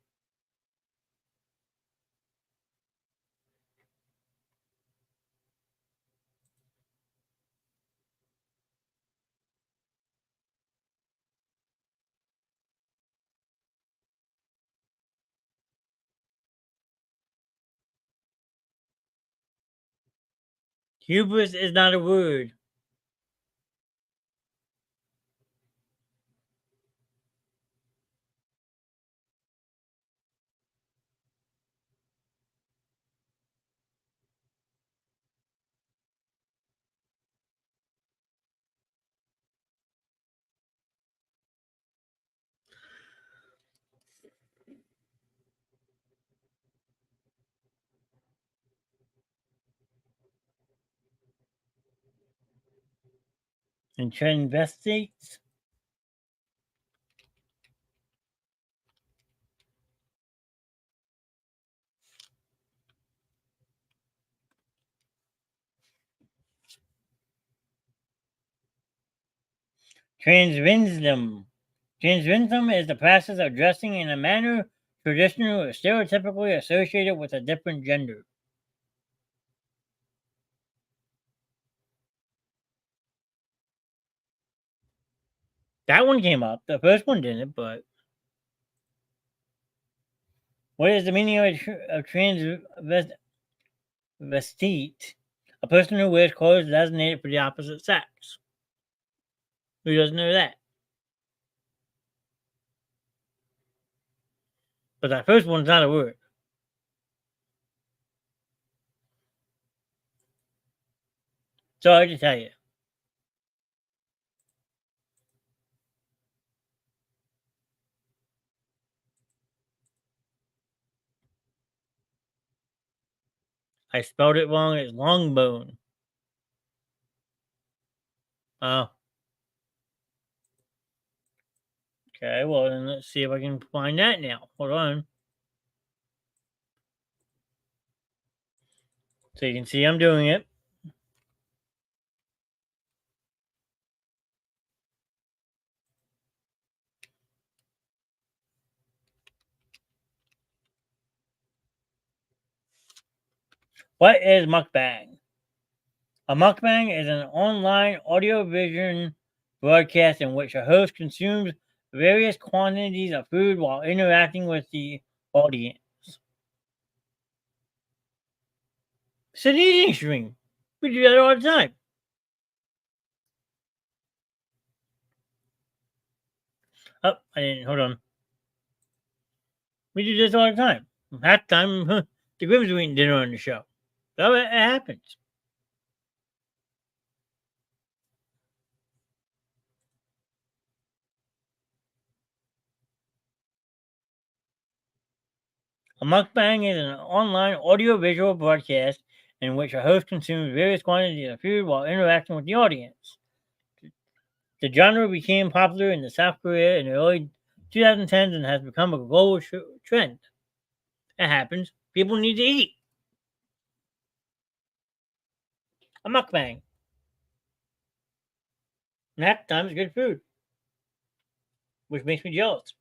Hubris is not a word. and transvestites. Transvendism. Transvendism is the process of dressing in a manner traditionally or stereotypically associated with a different gender. That one came up. The first one didn't, but what is the meaning of transvestite? A person who wears clothes designated for the opposite sex. Who doesn't know that? But that first one's not a word. Sorry to tell you. I spelled it wrong. It's long bone. Oh, okay. Well, then let's see if I can find that now. Hold on. So you can see I'm doing it. What is mukbang? A mukbang is an online audio-vision broadcast in which a host consumes various quantities of food while interacting with the audience. It's an eating stream. We do that all the time. Oh, I didn't. Hold on. We do this all the time. Half the time, the Grims are eating dinner on the show. So it happens. A mukbang is an online audio-visual broadcast in which a host consumes various quantities of food while interacting with the audience. The genre became popular in the South Korea in the early 2010s and has become a global trend. It happens. People need to eat. A mukbang. And half the time it's good food, which makes me jealous.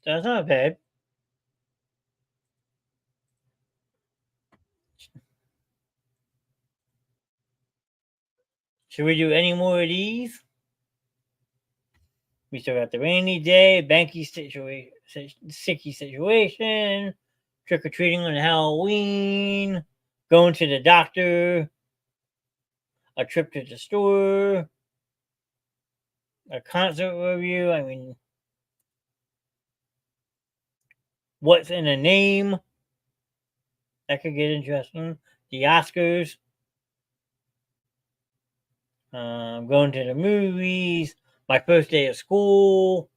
So that's not bad. Should we do any more of these? We still got the rainy day, banky situation, sicky situation, trick or treating on Halloween, going to the doctor, a trip to the store, a concert review. I mean, what's in a name? That could get interesting. The Oscars, going to the movies, my first day of school,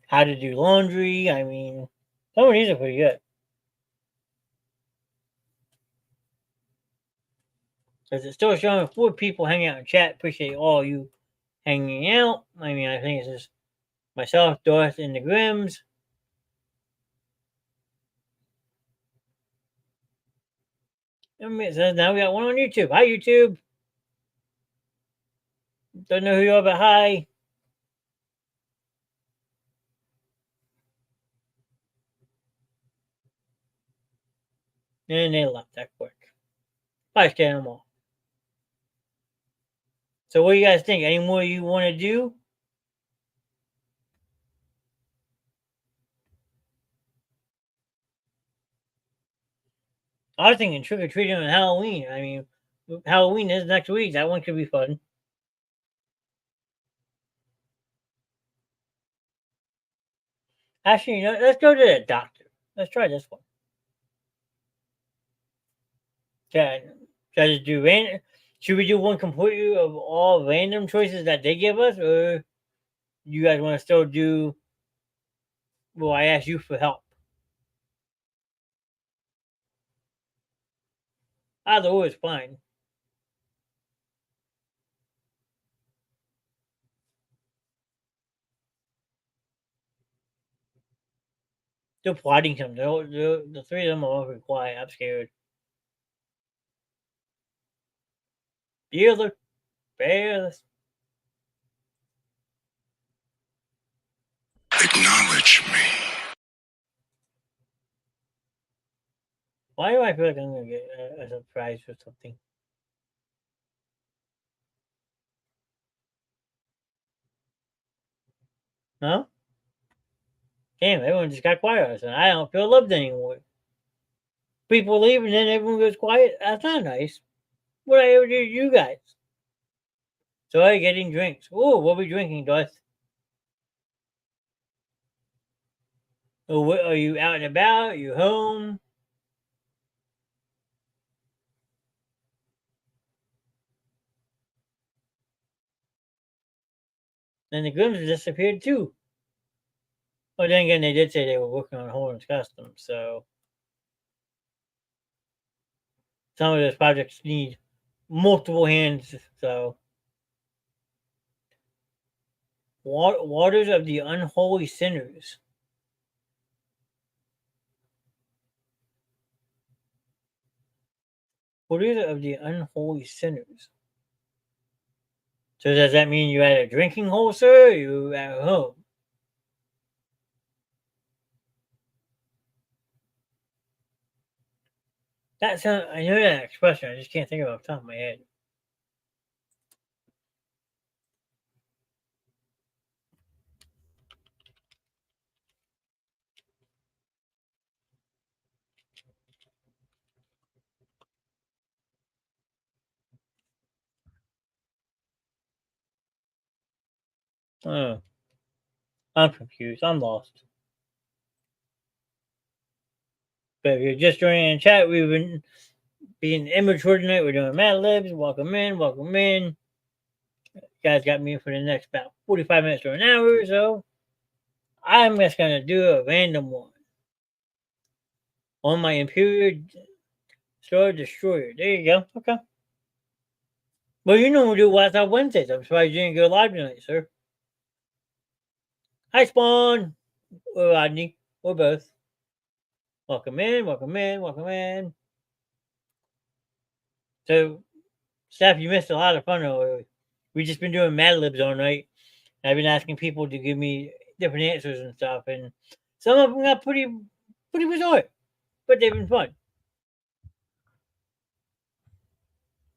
how to do laundry. I mean, some of these are pretty good. Because it's still showing 4 people hanging out in chat. Appreciate all you hanging out. I mean, I think it's just myself, Dorothy, and the Grims. And it says now we got one on YouTube. Hi, YouTube. Don't know who you are, but hi. And they left that quick. I scan them all. So, what do you guys think? Any more you want to do? I was thinking trick or treating on Halloween. I mean, Halloween is next week. That one could be fun. Actually, let's go to the doctor. Let's try this one. Should I just do random? Should we do one completely of all random choices that they give us, or you guys want to still do? Well, I asked you for help. Either or is fine. They're plotting something. The three of them are awfully quiet. I'm scared. Bueller, Bears. Acknowledge me. Why do I feel like I'm gonna get a surprise or something? No? Damn, everyone just got quiet. And I don't feel loved anymore. People leave and then everyone goes quiet. That's not nice. What I ever do to you guys? So I getting drinks. Ooh, what are we drinking, Darth? Oh, what, are you out and about? Are you home? And the Grims disappeared too. Oh, then again, they did say they were working on Horn's Custom, so some of those projects need multiple hands. So, Waters of the Unholy Sinners. Waters of the Unholy Sinners. So does that mean you're at a drinking hole, sir? Or you at home? That sounds. I know that expression. I just can't think of it off the top of my head. Oh, I'm confused. I'm lost. But if you're just joining in chat, we've been being immature tonight. We're doing Mad Libs. Welcome in. Welcome in. You guys got me for the next about 45 minutes to an hour or so. I'm just going to do a random one on my Imperial Star Destroyer. There you go. Okay. Well, you know we do What's Up Wednesdays. I'm surprised you didn't go live tonight, sir. Hi, Spawn. Or Rodney. Or both. Welcome in. Welcome in. Welcome in. So, Steph, you missed a lot of fun earlier. We just been doing Mad Libs all night. I've been asking people to give me different answers and stuff, and some of them got pretty bizarre, but they've been fun.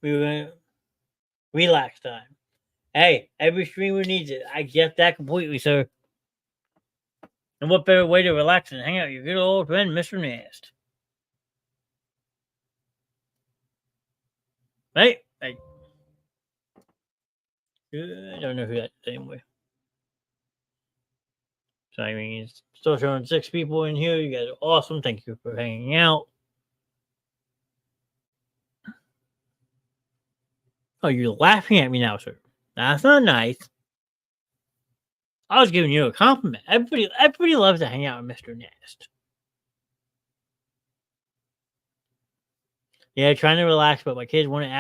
We were gonna relax time. Hey, every streamer needs it. I get that completely, sir. And what better way to relax and hang out with your good old friend, Mr. Nast? Right? I don't know who that is anyway. So I mean, it's still showing 6 people in here. You guys are awesome. Thank you for hanging out. Oh, you're laughing at me now, sir. That's not nice. I was giving you a compliment. Everybody loves to hang out with Mr. Nast. Yeah, trying to relax, but my kids want to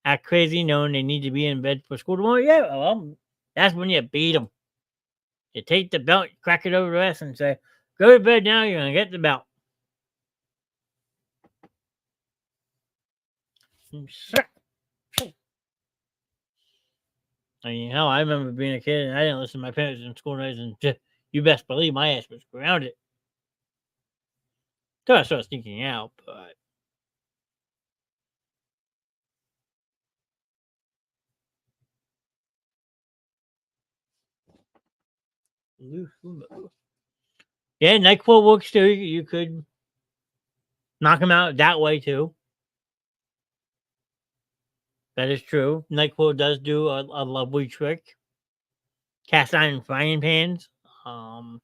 act crazy, knowing they need to be in bed for school tomorrow. Yeah, well, that's when you beat them. You take the belt, crack it over the rest, and say, "Go to bed now. You're gonna get the belt." I mean, hell, I remember being a kid and I didn't listen to my parents in school nights, and you best believe my ass was grounded. Till I started sneaking out, but yeah, NyQuil works too. You could knock them out that way too. That is true. NyQuil does do a lovely trick. Cast iron frying pans. What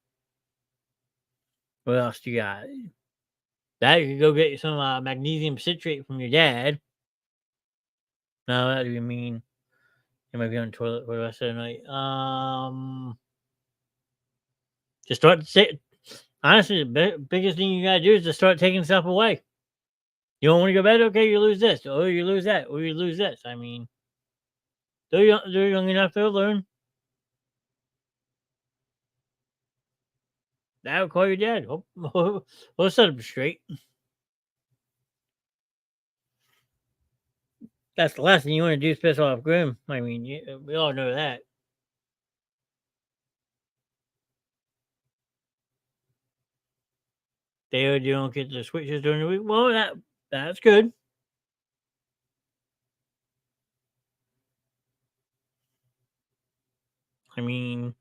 else do you got? That you could go get you some magnesium citrate from your dad. No, that would be mean. You might be on the toilet for the rest of the night. Just start to say, honestly, the biggest thing you gotta do is just start taking stuff away. You don't want to go to bed? Okay, you lose this. Or you lose that. Or you lose this. I mean, they're young enough to learn. That would call your dad. We'll set him straight. That's the last thing you want to do is piss off Grim. I mean, we all know that. They don't get the switches during the week. Well, that's good. I mean,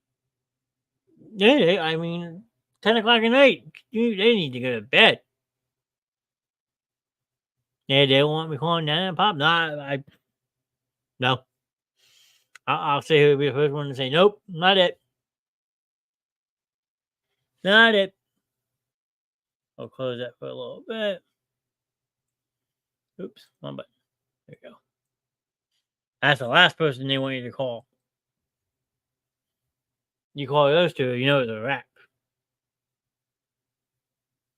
yeah, I mean, 10 o'clock at night, they need to go to bed. Yeah, they want me calling down and pop. No. I'll say who'll be the first one to say, nope, not it. Not it. I'll close that for a little bit. Oops, one button. There you go. That's the last person they want you to call. You call those two, you know it's a wrap.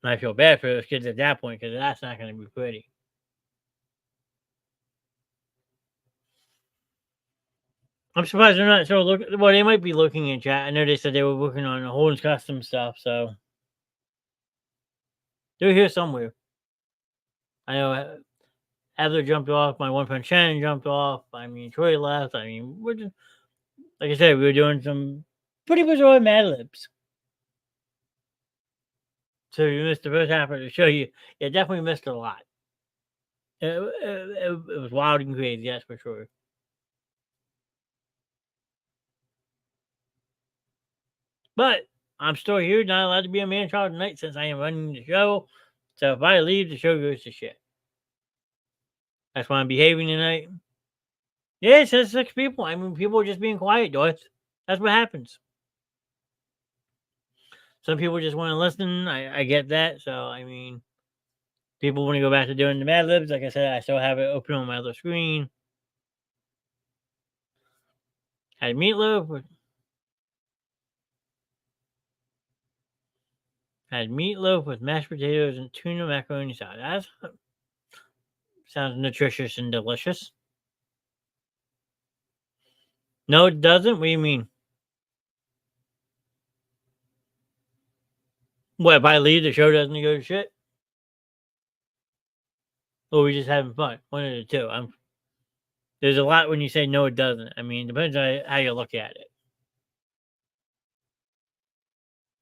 And I feel bad for those kids at that point because that's not going to be pretty. I'm surprised they're not still looking. Well, they might be looking in chat. I know they said they were working on Holden's custom stuff, so they're here somewhere. I know Adler jumped off. My one friend Shannon jumped off. I mean, Troy left. I mean, we're just, like I said, we were doing some pretty bizarre Mad Libs. So you missed the first half of the show. You definitely missed a lot. It was wild and crazy, that's for sure. But I'm still here, not allowed to be a man child tonight since I am running the show. So if I leave, the show goes to shit. That's why I'm behaving tonight. Yeah, it says 6 people. I mean, people are just being quiet, Doris. That's what happens. Some people just want to listen. I get that. So, I mean, people want to go back to doing the Mad Libs. Like I said, I still have it open on my other screen. Had meatloaf with mashed potatoes and tuna macaroni salad. That sounds nutritious and delicious. No, it doesn't. What do you mean? What, if I leave, the show doesn't go to shit? Or we just having fun? One of the two. There's a lot when you say no, it doesn't. I mean, depends on how you look at it.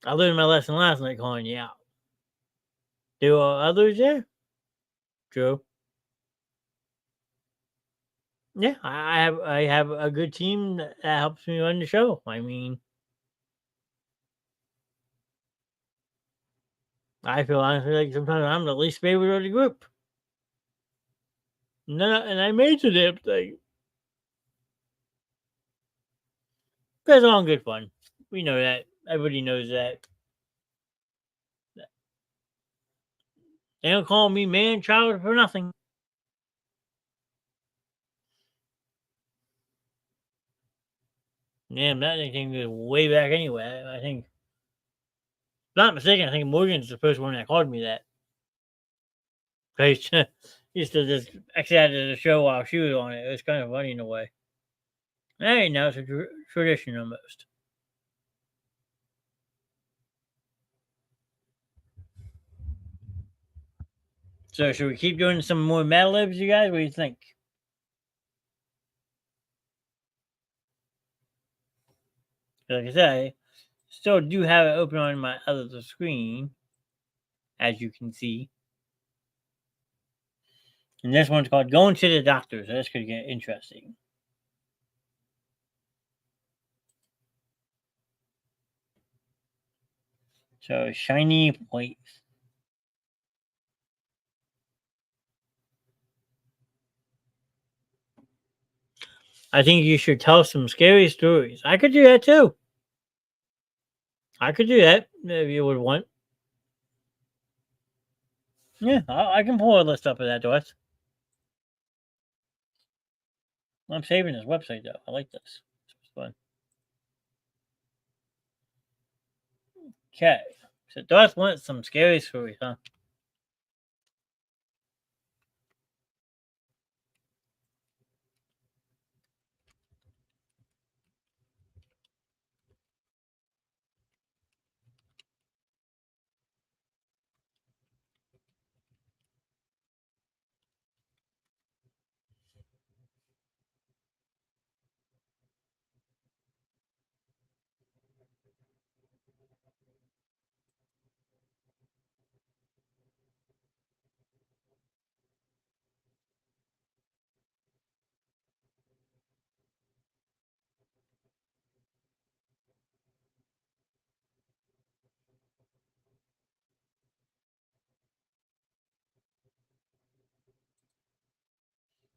I learned my lesson last night calling you out. There are others there? True. Yeah, I have a good team that helps me run the show. I mean, I feel honestly like sometimes I'm the least favorite of the group. No, and I made the damn thing. It's all good fun. We know that. Everybody knows that. They don't call me man child for nothing. Damn, that thing goes way back anyway. I think, if I'm not mistaken, I think Morgan's the first one that called me that. He used to just exit out of the show while she was on it. It was kind of funny in a way. Hey, now it's a tradition almost. So should we keep doing some more Mad Libs, you guys? What do you think? Like I said, I still do have it open on my other screen, as you can see. And this one's called Going to the Doctor, so this could get interesting. So, shiny white. I think you should tell some scary stories. I could do that too. I could do that if you would want. Yeah, I can pull a list up of that, Doris. I'm saving this website though. I like this. It's fun. Okay. So Doris wants some scary stories, huh?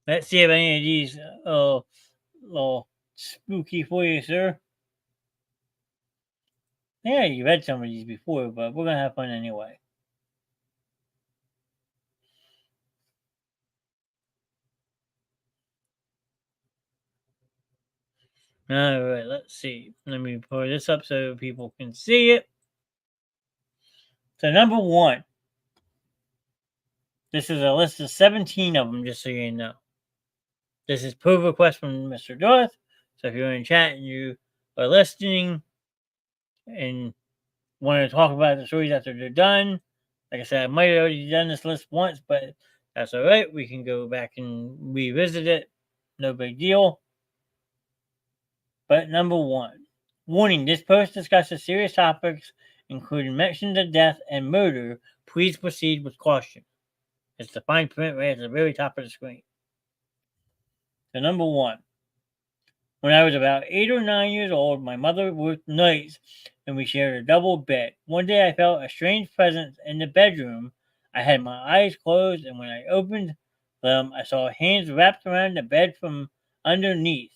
Let's see if any of these little spooky for you, sir. Yeah, you read some of these before, but we're gonna have fun anyway. All right, let's see. Let me pull this up so people can see it. So number one, this is a list of 17 of them, just so you know. This is per request from Mr. Dorth. So if you're in chat and you are listening and want to talk about the stories after they're done, like I said, I might have already done this list once, but that's all right. We can go back and revisit it. No big deal. But number one, warning: this post discusses serious topics, including mentions of death and murder. Please proceed with caution. It's the fine print right at the very top of the screen. So number one, when I was about 8 or 9 years old, my mother worked nights and we shared a double bed. One day I felt a strange presence in the bedroom. I had my eyes closed, and when I opened them, I saw hands wrapped around the bed from underneath.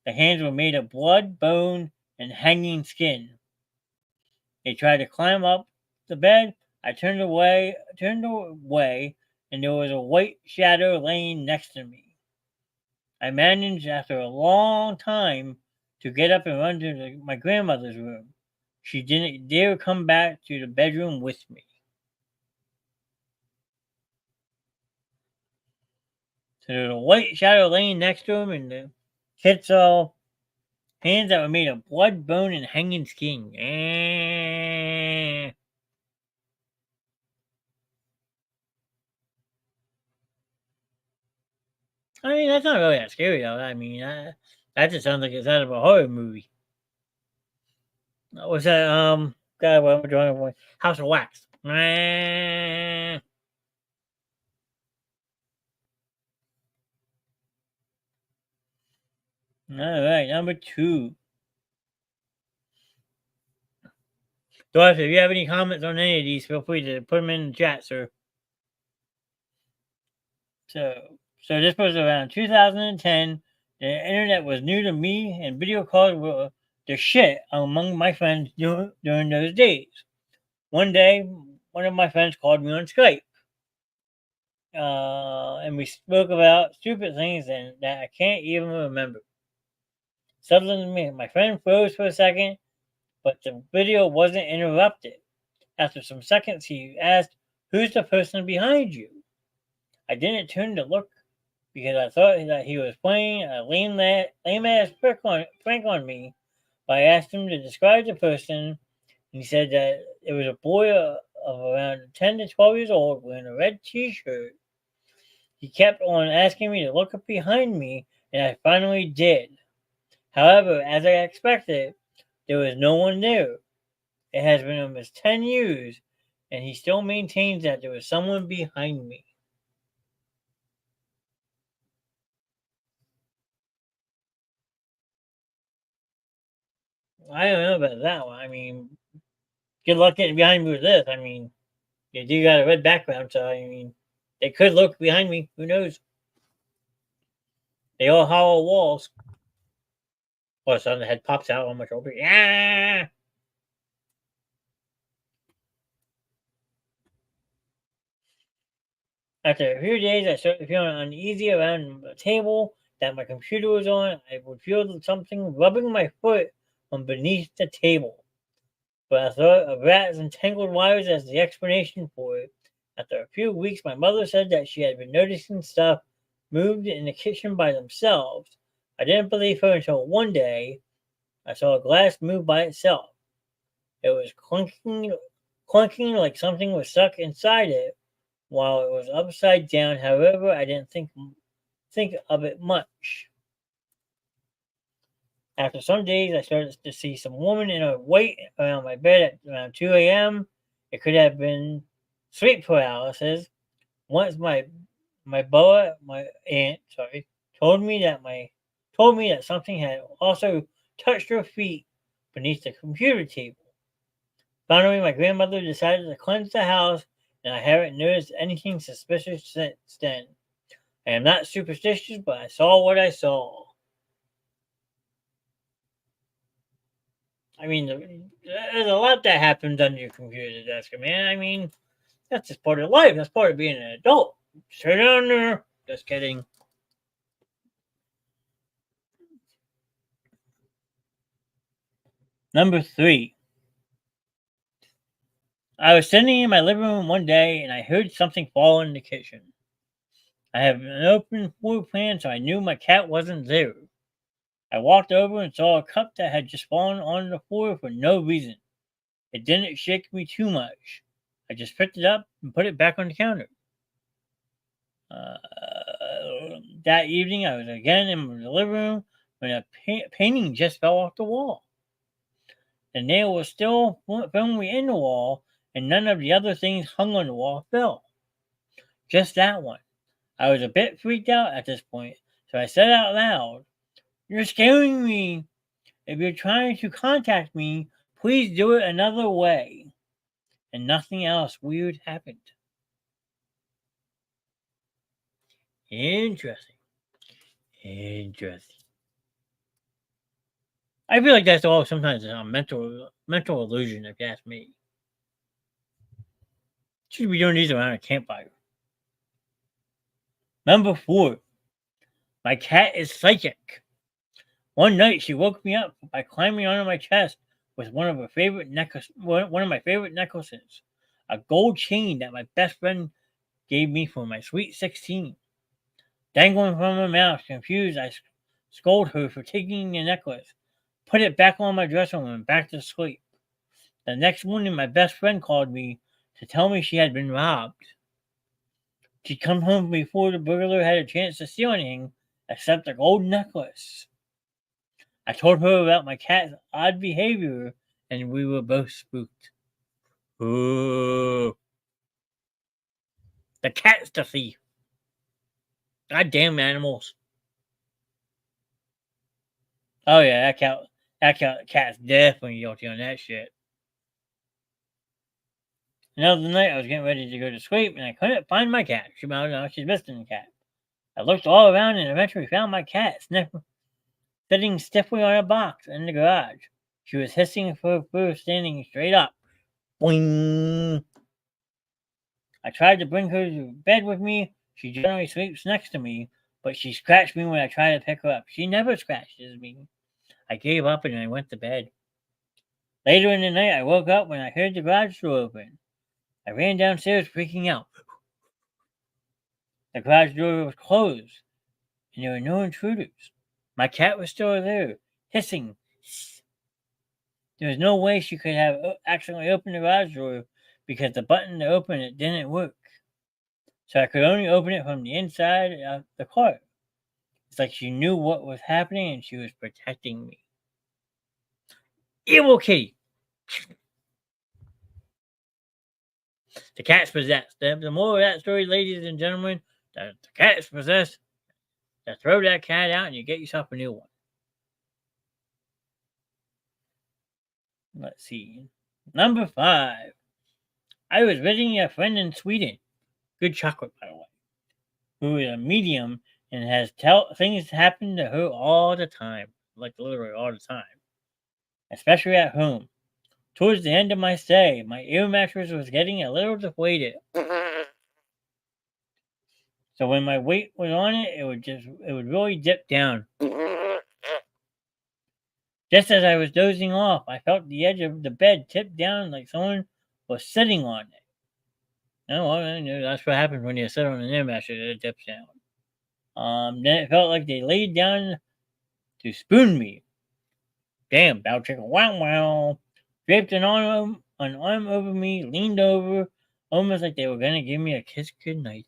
The hands were made of blood, bone, and hanging skin. They tried to climb up the bed. I turned away, and there was a white shadow laying next to me. I managed, after a long time, to get up and run to my grandmother's room. She didn't dare come back to the bedroom with me. So there was a white shadow laying next to him, and the kid saw hands that were made of blood, bone, and hanging skin. I mean, that's not really that scary, though. I mean, that just sounds like it's out of a horror movie. What's that? God, what am I drawing? House of Wax. All right, number two. Doris, if you have any comments on any of these, feel free to put them in the chat, sir. So this was around 2010. The internet was new to me, and video calls were the shit among my friends during those days. One day, one of my friends called me on Skype, and we spoke about stupid things and that I can't even remember. Suddenly, my friend froze for a second, but the video wasn't interrupted. After some seconds, he asked, "Who's the person behind you?" I didn't turn to look because I thought that he was playing a lame ass prank on me. But I asked him to describe the person, and he said that it was a boy of around 10 to 12 years old wearing a red t shirt. He kept on asking me to look up behind me, and I finally did. However, as I expected, there was no one there. It has been almost 10 years, and he still maintains that there was someone behind me. I don't know about that one. I mean, good luck getting behind me with this. I mean, you do got a red background, so I mean, they could look behind me. Who knows? They all hollow walls. All of a sudden, the head pops out on my shoulder. Yeah. After a few days, I started feeling uneasy around the table that my computer was on. I would feel something rubbing my foot from beneath the table, but I thought of rats and tangled wires as the explanation for it. After a few weeks, my mother said that she had been noticing stuff moved in the kitchen by themselves. I didn't believe her until one day I saw a glass move by itself. It was clunking like something was stuck inside it while it was upside down. However, I didn't think of it much. After some days, I started to see some woman in a white around my bed at around 2 a.m. It could have been sleep paralysis. Once my aunt, told me that something had also touched her feet beneath the computer table. Finally, my grandmother decided to cleanse the house, and I haven't noticed anything suspicious since then. I am not superstitious, but I saw what I saw. I mean, there's a lot that happens under your computer desk, man. I mean, that's just part of life. That's part of being an adult. Sit down there. Just kidding. Number 3. I was sitting in my living room one day and I heard something fall in the kitchen. I have an open floor plan, so I knew my cat wasn't there. I walked over and saw a cup that had just fallen on the floor for no reason. It didn't shake me too much. I just picked it up and put it back on the counter. Uh, that evening, I was again in the living room when a painting just fell off the wall. The nail was still firmly in the wall, and none of the other things hung on the wall fell. Just that one. I was a bit freaked out at this point, so I said out loud, "You're scaring me. If you're trying to contact me, please do it another way." And nothing else weird happened. Interesting. Interesting. I feel like that's all sometimes a mental illusion, if you ask me. Should be doing these around a campfire. Number 4. My cat is psychic. One night she woke me up by climbing onto my chest with one of my favorite necklaces, a gold chain that my best friend gave me for my sweet 16. Dangling from her mouth, confused, I scold her for taking the necklace, put it back on my dresser, and went back to sleep. The next morning, my best friend called me to tell me she had been robbed. She'd come home before the burglar had a chance to steal anything except the gold necklace. I told her about my cat's odd behavior, and we were both spooked. Ooh, the cat's the thief. Goddamn animals. Oh yeah, cat's definitely guilty on that shit. Another night, I was getting ready to go to sleep, and I couldn't find my cat. She's missing the cat. I looked all around and eventually found my cat sitting stiffly on a box in the garage. She was hissing for fur, standing straight up. Boing! I tried to bring her to bed with me. She generally sleeps next to me, but she scratched me when I tried to pick her up. She never scratches me. I gave up and I went to bed. Later in the night, I woke up when I heard the garage door open. I ran downstairs freaking out. The garage door was closed, and there were no intruders. My cat was still there, hissing. There was no way she could have accidentally opened the garage door because the button to open it didn't work. So I could only open it from the inside of the car. It's like she knew what was happening and she was protecting me. Evil kitty. The cat's possessed. The moral of that story, ladies and gentlemen, the cat is possessed. Now throw that cat out and you get yourself a new one. Let's see. Number 5. I was visiting a friend in Sweden. Good chocolate, by the way. Who is a medium and has things happen to her all the time. Like literally all the time. Especially at home. Towards the end of my stay, my air mattress was getting a little deflated. So when my weight was on it, it would really dip down. Just as I was dozing off, I felt the edge of the bed tip down like someone was sitting on it. Oh, well, I knew that's what happens when you sit on an air mattress, it dips down. Then it felt like they laid down to spoon me. Damn, bow chicken, wow, wow. Draped an arm over me, leaned over, almost like they were going to give me a kiss goodnight.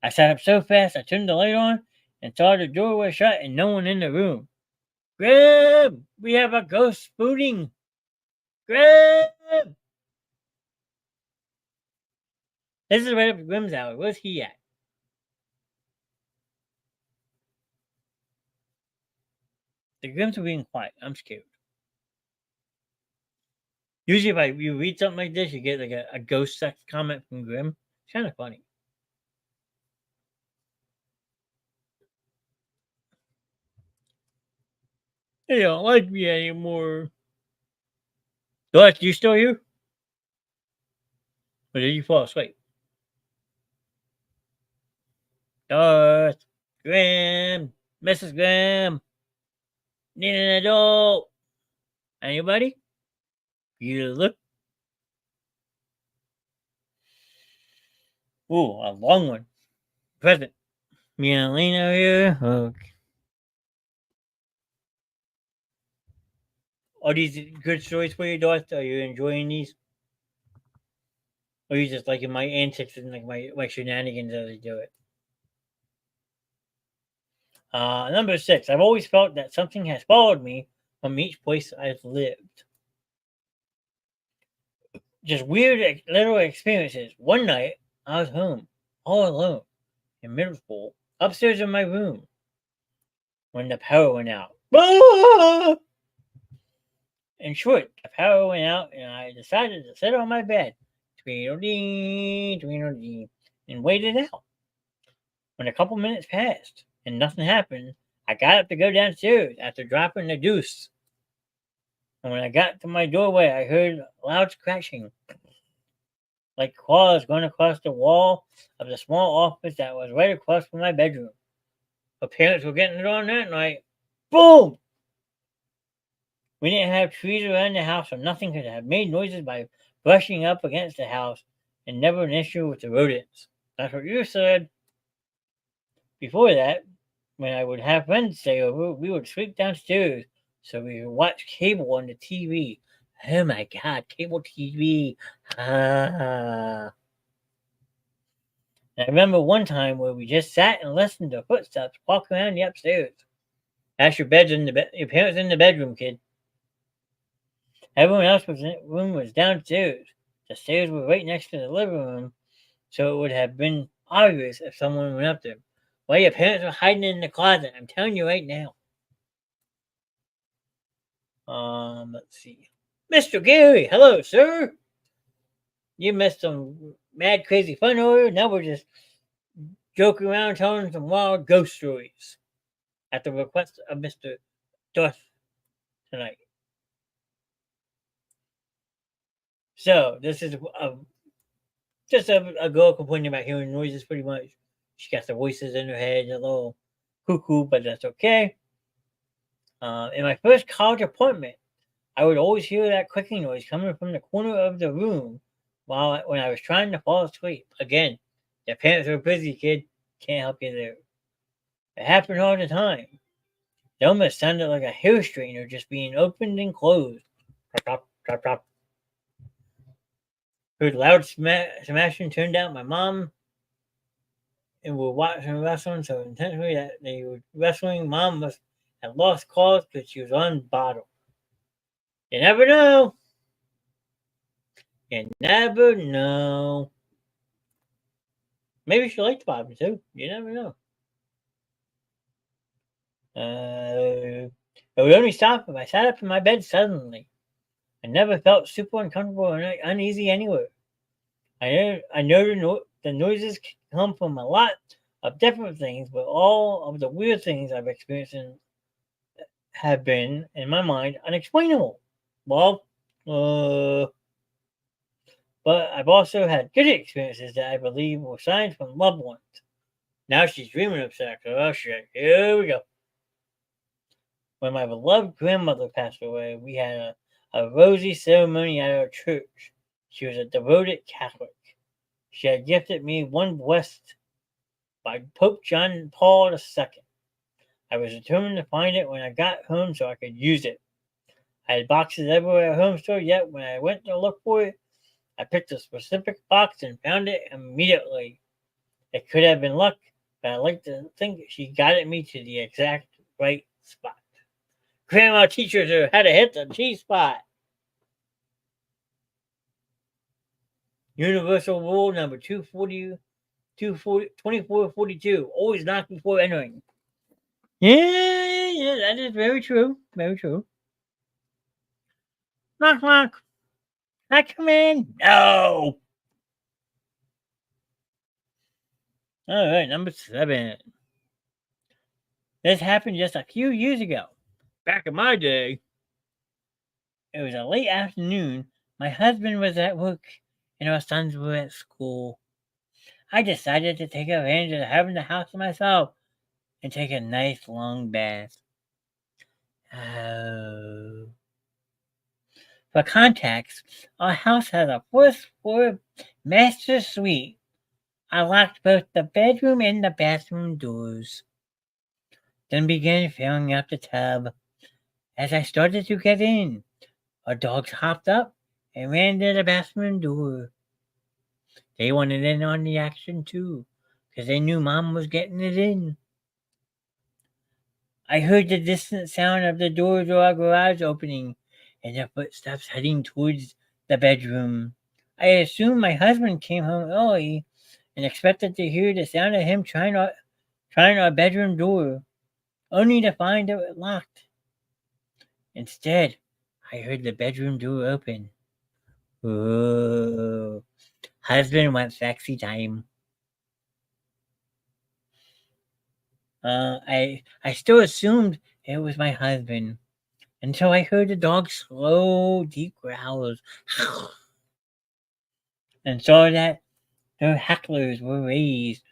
I sat up so fast I turned the light on and saw the door was shut and no one in the room. Grib! We have a ghost spooning! Grib! This is right up Grim's alley. Where's he at? The Grims are being quiet. I'm scared. Usually, if you read something like this, you get like a ghost sex comment from Grim. It's kind of funny. They don't like me anymore. Dot, you still here? Or did you fall asleep? Dot, Grim, Mrs. Grim, need an adult. Anybody? You look. Ooh, a long one. Present. Me and Lena here. Okay. Are these good stories for you, Dot? Are you enjoying these? Or are you just liking my antics and like my shenanigans as I do it? Number 6. I've always felt that something has followed me from each place I've lived. Just weird little experiences. One night, I was home, all alone, in middle school, upstairs in my room, when the power went out. Ah! In short, the power went out, and I decided to sit on my bed, tweedledee, and wait it out. When a couple minutes passed and nothing happened, I got up to go downstairs after dropping the deuce. And when I got to my doorway, I heard loud scratching, like claws going across the wall of the small office that was right across from my bedroom. My parents were getting it on that night. Boom! We didn't have trees around the house, so nothing could have made noises by brushing up against the house, and never an issue with the rodents. That's what you said. Before that, when I would have friends stay over, we would sleep downstairs so we would watch cable on the TV. Oh my god, cable TV. Ah. I remember one time where we just sat and listened to footsteps walk around the upstairs. That's your your parents in the bedroom, kid. Everyone else room was downstairs. The stairs were right next to the living room, so it would have been obvious if someone went up there. Well, your parents were hiding in the closet. I'm telling you right now. Let's see. Mr. Gary, hello, sir. You missed some mad crazy fun earlier. Now we're just joking around telling some wild ghost stories at the request of Mr. Dorf tonight. So this is just a girl complaining about hearing noises pretty much. She got the voices in her head, a little cuckoo, but that's okay. In my first college appointment, I would always hear that clicking noise coming from the corner of the room when I was trying to fall asleep. Again, your parents were busy, kid. Can't help you there. It happened all the time. It almost sounded like a hair straightener just being opened and closed. Tap, tap, tap, tap. Heard loud smashing. Turned out my mom and were watching wrestling so intensely that they were wrestling. Mom must have lost calls because she was on bottle. You never know. You never know. Maybe she liked bottom too. You never know. It would only stop if I sat up in my bed suddenly. I never felt super uncomfortable or uneasy anywhere. I know the noises come from a lot of different things, but all of the weird things I've experienced have been, in my mind, unexplainable. Well, but I've also had good experiences that I believe were signs from loved ones. Now she's dreaming of sex. Oh shit! Here we go. When my beloved grandmother passed away, we had a rosy ceremony at our church. She was a devoted Catholic. She had gifted me one blessed by Pope John Paul II. I was determined to find it when I got home so I could use it. I had boxes everywhere at home store, yet when I went to look for it, I picked a specific box and found it immediately. It could have been luck, but I like to think she guided me to the exact right spot. Grandma teaches her how to hit the G spot. Universal rule number 2442. Always knock before entering. Yeah, that is very true. Very true. Knock, knock. I come in. No. All right, number 7. This happened just a few years ago. Back in my day, it was a late afternoon. My husband was at work, and our sons were at school. I decided to take advantage of having the house to myself and take a nice long bath. Oh. For context, our house has a first floor master suite. I locked both the bedroom and the bathroom doors, then began filling up the tub. As I started to get in, our dogs hopped up and ran to the bathroom door. They wanted in on the action too, because they knew Mom was getting it in. I heard the distant sound of the door to our garage opening and the footsteps heading towards the bedroom. I assumed my husband came home early and expected to hear the sound of him trying our bedroom door, only to find it locked. Instead, I heard the bedroom door open. Whoa. Husband wants sexy time. I still assumed it was my husband until I heard the dog's slow, deep growls and saw that their hecklers were raised.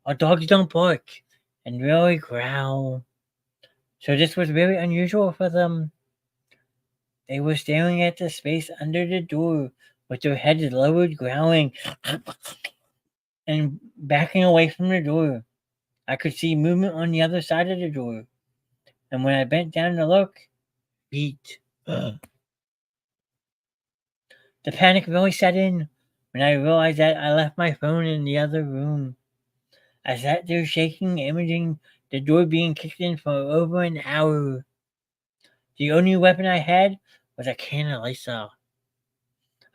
Our dogs don't bark and really growl, so this was very unusual for them. They were staring at the space under the door with their heads lowered, growling and backing away from the door. I could see movement on the other side of the door, and when I bent down to look, beat. The panic really set in when I realized that I left my phone in the other room. I sat there shaking, imaging the door being kicked in for over an hour. The only weapon I had was a can of Lysol.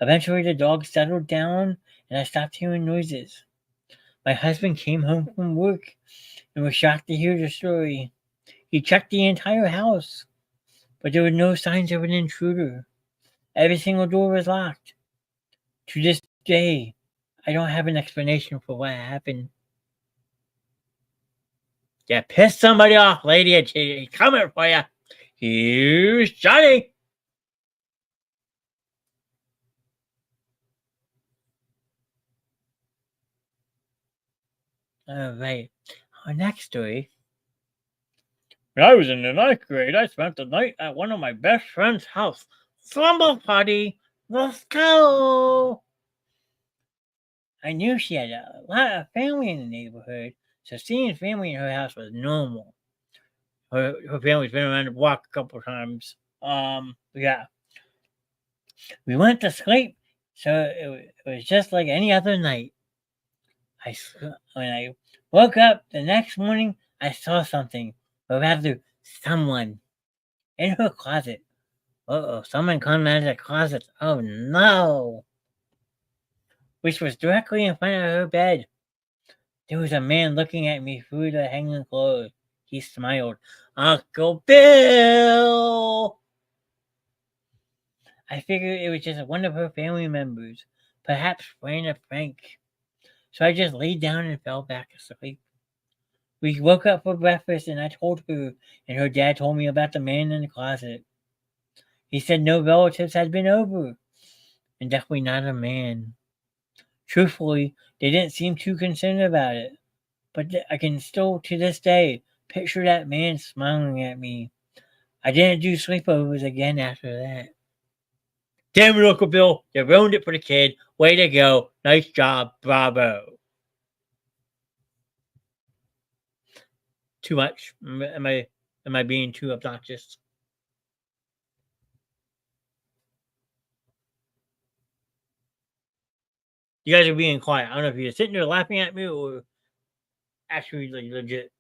Eventually, the dog settled down, and I stopped hearing noises. My husband came home from work and was shocked to hear the story. He checked the entire house, but there were no signs of an intruder. Every single door was locked. To this day, I don't have an explanation for what happened. You pissed somebody off, lady, and she's coming for you. Here's Johnny. All right. Our next story. When I was in the 9th grade, I spent the night at one of my best friend's house. Slumber party. Let's go. I knew she had a lot of family in the neighborhood, so seeing family in her house was normal. Her family's been around the block a couple times. Yeah. We went to sleep, so it was just like any other night. When I woke up the next morning, I saw something, or rather, someone in her closet. Uh-oh, someone came out of the closet. Oh no! Which was directly in front of her bed. There was a man looking at me through the hanging clothes. He smiled. Uncle Bill! I figured it was just one of her family members, perhaps friend of Frank. So I just laid down and fell back asleep. We woke up for breakfast and I told her, and her dad told me about the man in the closet. He said no relatives had been over, and definitely not a man. Truthfully, they didn't seem too concerned about it. but I can still, to this day, picture that man smiling at me. I didn't do sleepovers again after that. Damn it, Uncle Bill, you ruined it for the kid. Way to go. Nice job. Bravo. Too much? Am I being too obnoxious? You guys are being quiet. I don't know if you're sitting there laughing at me or actually like legit.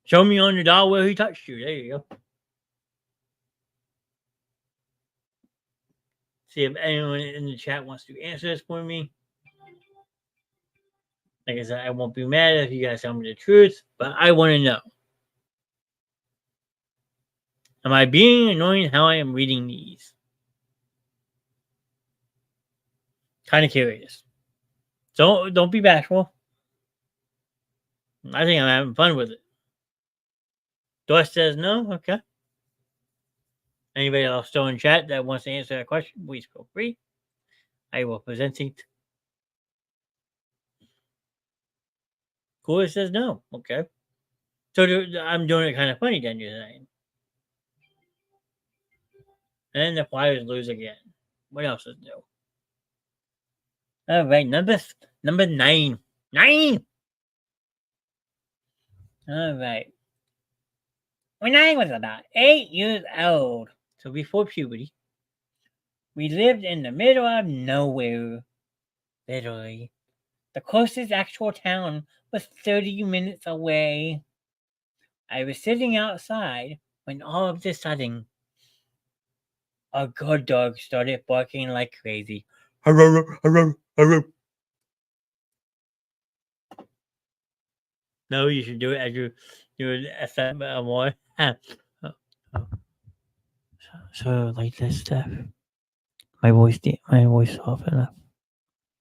Show me on the doll where he touched you. There you go. See if anyone in the chat wants to answer this for me. Like I said, I won't be mad if you guys tell me the truth, but I want to know. Am I being annoying how I am reading these? Kind of curious. Don't be bashful. I think I'm having fun with it. Doris says no. Okay. Anybody else still in chat that wants to answer that question, please feel free. I will present it. Cooler says no. Okay. So I'm doing it kind of funny then, you're saying. And the Flyers lose again. What else is new? All right, number 9. 9! All right. When I was about 8 years old, so before puberty, we lived in the middle of nowhere. Literally. The closest actual town was 30 minutes away. I was sitting outside when all of a sudden, a guard dog started barking like crazy. No, you should do it as you do SMR. So like this, Steph. My voice soft enough,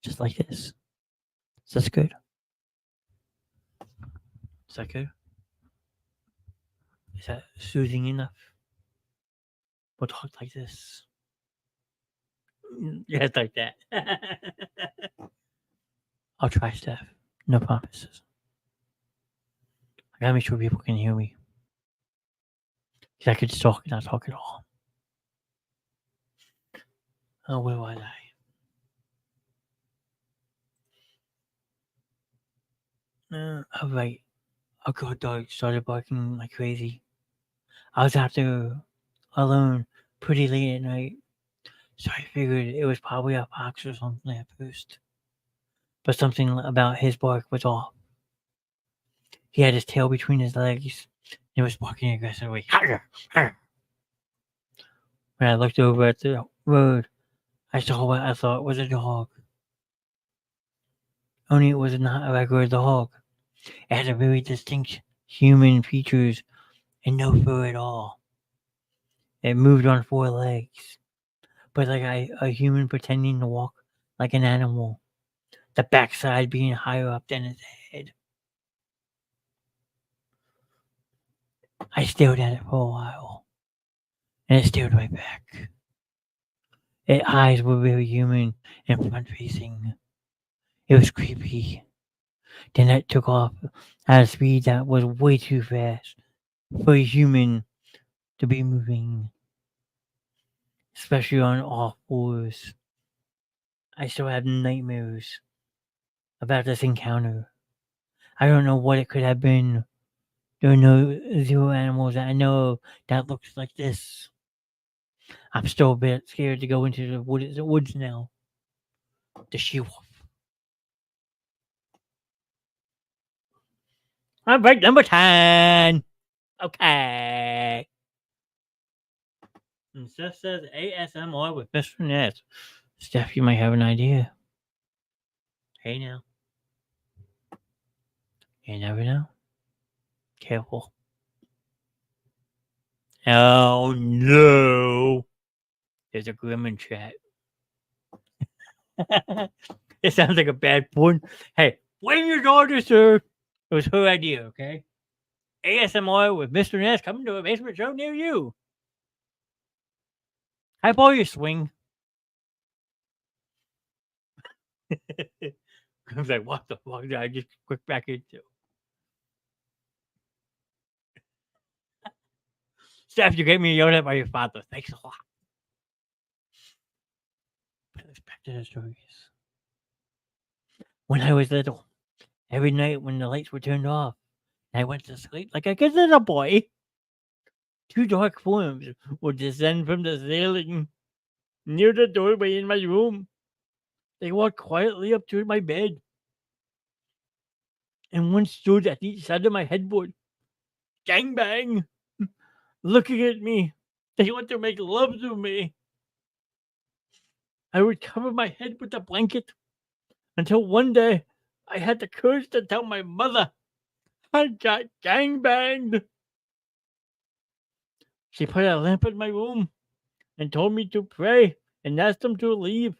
just like this. Is this good? Is that good? Is that soothing enough? We'll talk like this. Yeah, it's like that. I'll try, Steph. No promises. I gotta make sure people can hear me. Because I could just talk and not talk at all. Oh, where was I? All right. A good dog started barking like crazy. I was out there alone pretty late at night, so I figured it was probably a fox or something at first. But something about his bark was off. He had his tail between his legs and was barking aggressively. When I looked over at the road, I saw what I thought was a dog. Only it was not a regular dog. It had a very distinct human features and no fur at all. It moved on 4 legs, but like a human pretending to walk like an animal, the backside being higher up than its head. I stared at it for a while, and it stared right back. Its eyes were very human and front-facing. It was creepy. Then it took off at a speed that was way too fast for a human to be moving, especially on all fours. I still have nightmares about this encounter. I don't know what it could have been. There are no 0 animals that I know of that looks like this. I'm still a bit scared to go into the woods now. The she-wolf. All right, number 10. Okay. And Steph says ASMR with Mr. Ness. Steph, you might have an idea. Hey now. You never know. Careful. Oh no. There's a Gremlin chat. It sounds like a bad porn. Hey, blame your daughter, sir. It was her idea, okay? ASMR with Mr. Ness coming to a basement show near you. How about you swing? I was like, what the fuck did I just click back into? Steph, you gave me yelled at by your father. Thanks a lot. But let's back to the stories. When I was little, every night when the lights were turned off, and I went to sleep like a good little boy. Two dark forms would descend from the ceiling near the doorway in my room. They walked quietly up to my bed, and one stood at each side of my headboard. Gang bang! Looking at me. They want to make love to me. I would cover my head with a blanket until one day I had the courage to tell my mother I got gang banged. She put a lamp in my room and told me to pray and ask them to leave.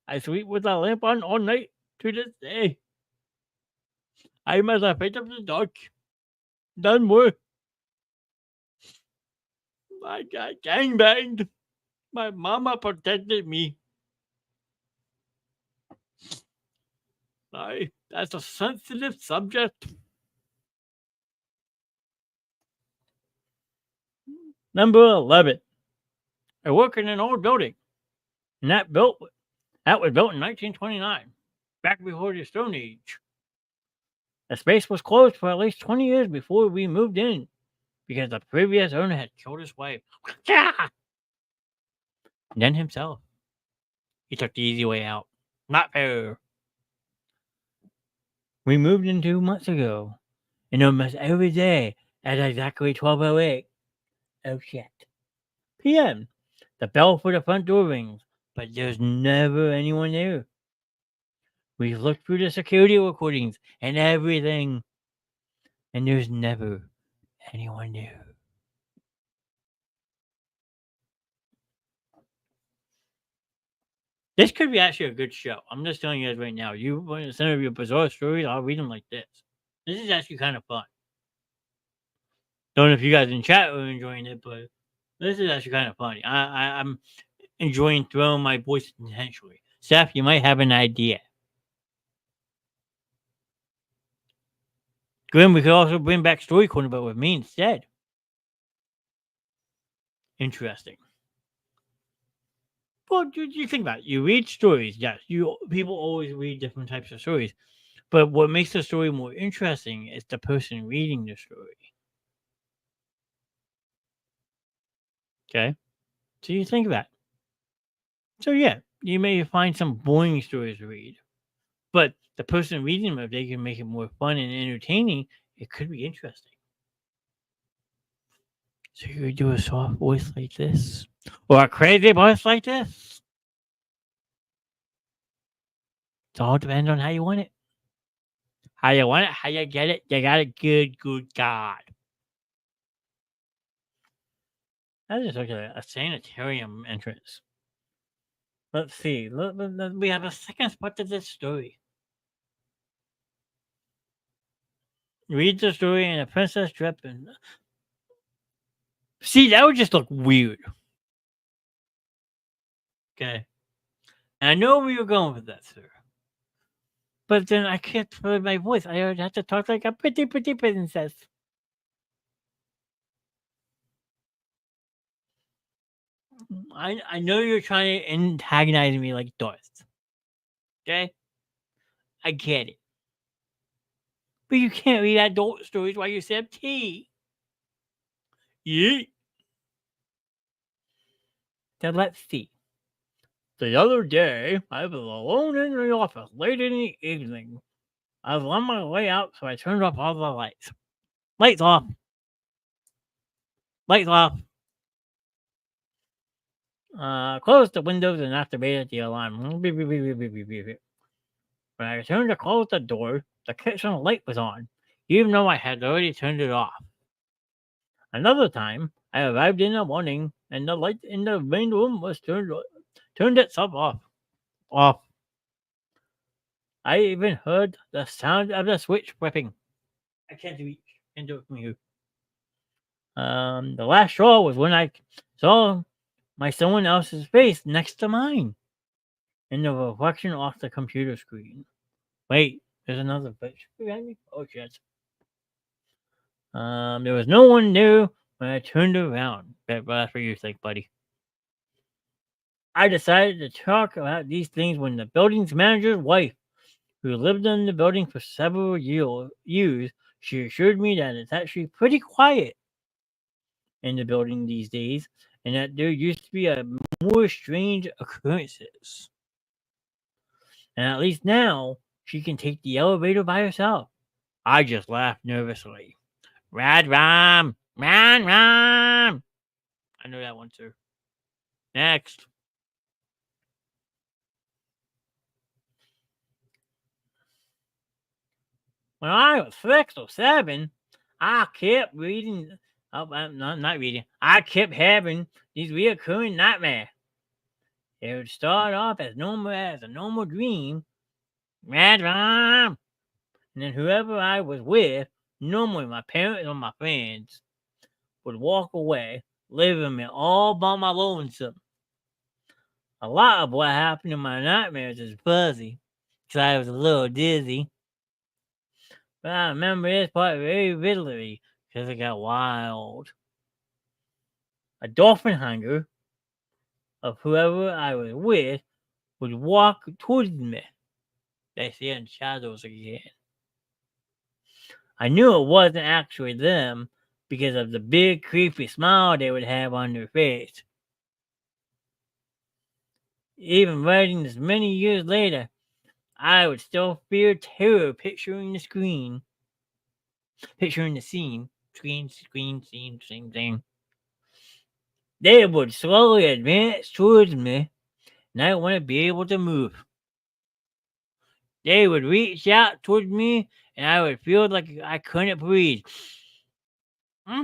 I sleep with the lamp on all night to this day. I'm as afraid of the dark. None more. I got gang banged. My mama protected me. Sorry, that's a sensitive subject. Number 11. I work in an old building, and that was built in 1929, back before the Stone Age. The space was closed for at least 20 years before we moved in because the previous owner had killed his wife. And then himself. He took the easy way out. Not fair. We moved in 2 months ago, and almost every day at exactly 12:08. Oh shit. PM. The bell for the front door rings, but there's never anyone there. We've looked through the security recordings and everything, and there's never anyone there. This could be actually a good show. I'm just telling you guys right now. You want to send over your bizarre stories, I'll read them like this. This is actually kind of fun. Don't know if you guys in chat are enjoying it, but this is actually kind of funny. I'm enjoying throwing my voice intentionally. Steph, you might have an idea. Glenn, we could also bring back Story Corner, but with me instead. Interesting. Well, you think about it. You read stories. Yes, people always read different types of stories. But what makes the story more interesting is the person reading the story. Okay? So you think about it. So yeah, you may find some boring stories to read. But the person reading them, if they can make it more fun and entertaining, it could be interesting. So you could do a soft voice like this. Or a crazy voice like this. It all depends on how you want it. How you want it, how you get it, you got a good God. I just looked at a sanitarium entrance. Let's see. We have a second part to this story. Read the story and a princess dripping. See, that would just look weird. Okay. And I know where you're going with that, sir. But then I can't put my voice. I would have to talk like a pretty princess. I know you're trying to antagonize me like Darth. Okay? I get it. But you can't read adult stories while you sip tea. Yeet. Then let's see. The other day, I was alone in the office late in the evening. I was on my way out, so I turned off all the lights. Lights off. Lights off. Closed the windows and activated the alarm. Beep, beep, beep, beep, beep, beep, beep. When I turned to close the door, the kitchen light was on, even though I had already turned it off. Another time, I arrived in the morning and the light in the main room was turned itself off. Off. I even heard the sound of the switch flipping. I can't do it from here. The last straw was when I saw someone else's face next to mine. in the reflection off the computer screen. Wait, there's another picture behind me? Oh shit. There was no one there when I turned around. That's what you think, buddy. I decided to talk about these things when the building's manager's wife, who lived in the building for several years, she assured me that it's actually pretty quiet in the building these days, and that there used to be a more strange occurrences. And at least now she can take the elevator by herself. I just laughed nervously. Rad Ram! Ran Ram! I know that one too. Next. When I was 6 or 7, I kept reading. I'm not reading. I kept having these reoccurring nightmares. It would start off as a normal dream. Rad Ram! And then whoever I was with, normally my parents or my friends, would walk away, leaving me all by my lonesome. A lot of what happened in my nightmares is fuzzy, because I was a little dizzy. But I remember this part very vividly, because it got wild. A dolphin hunter of whoever I was with would walk towards me. They see in shadows again. I knew it wasn't actually them because of the big creepy smile they would have on their face. Even writing this many years later, I would still feel terror picturing the scene. Screen, scene, same thing. They would slowly advance towards me, and I wouldn't be able to move. They would reach out towards me, and I would feel like I couldn't breathe. But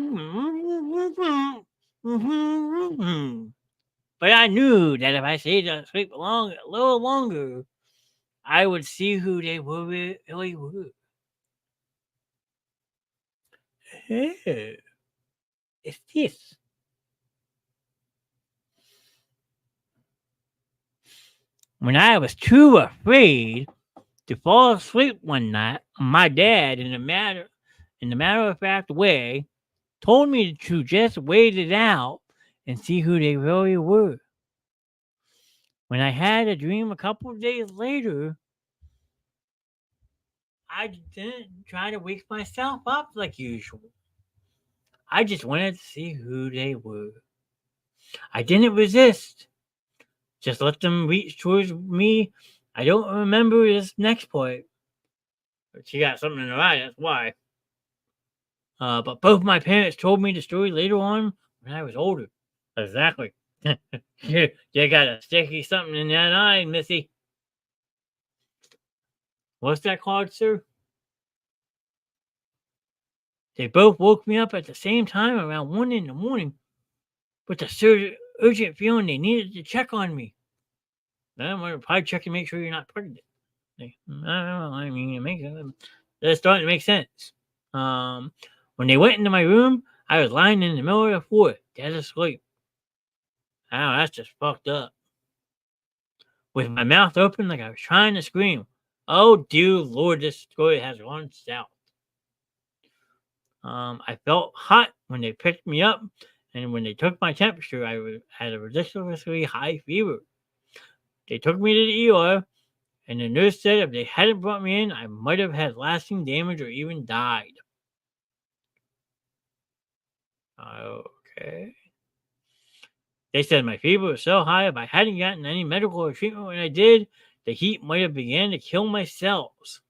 I knew that if I stayed asleep a little longer, I would see who they really were. Hey, it's this. When I was too afraid to fall asleep one night, my dad, in the matter of fact way, told me to just wait it out and see who they really were. When I had a dream a couple of days later, I didn't try to wake myself up like usual. I just wanted to see who they were. I didn't resist. Just let them reach towards me. I don't remember this next part. But she got something in her eye, that's why. But both my parents told me the story later on when I was older. Exactly. You got a sticky something in that eye, Missy. What's that called, sir? They both woke me up at the same time around 1 in the morning with a urgent feeling they needed to check on me. Then we're probably check to make sure you're not pregnant. I don't know. I mean, it's starting to make sense. When they went into my room, I was lying in the middle of the floor, dead asleep. Oh, that's just fucked up. With my mouth open like I was trying to scream. Oh, dear Lord, this story has gone south. I felt hot when they picked me up, and when they took my temperature, I had a ridiculously high fever. They took me to the ER, and the nurse said if they hadn't brought me in, I might have had lasting damage or even died. Okay. They said my fever was so high if I hadn't gotten any medical or treatment when I did, the heat might have began to kill my cells.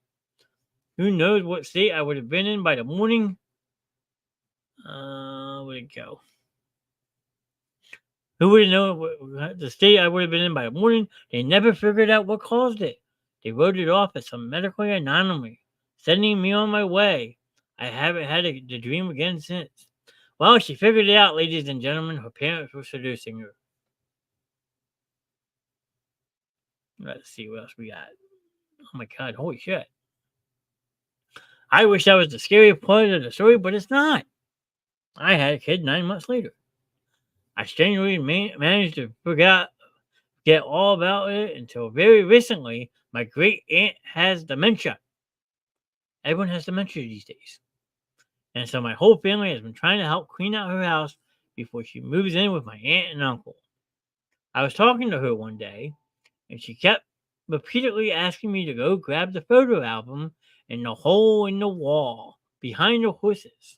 Who knows what state I would have been in by the morning? Where'd it go? Who would have known what the state I would have been in by the morning? They never figured out what caused it. They wrote it off as some medical anomaly, sending me on my way. I haven't had the dream again since. Well, she figured it out, ladies and gentlemen. Her parents were seducing her. Let's see what else we got. Oh my god, holy shit. I wish that was the scary part of the story, but it's not. I had a kid 9 months later. I strenuously managed to get all about it until very recently my great aunt has dementia. Everyone has dementia these days. And so my whole family has been trying to help clean out her house before she moves in with my aunt and uncle. I was talking to her one day, and she kept repeatedly asking me to go grab the photo album in the hole in the wall behind the horses.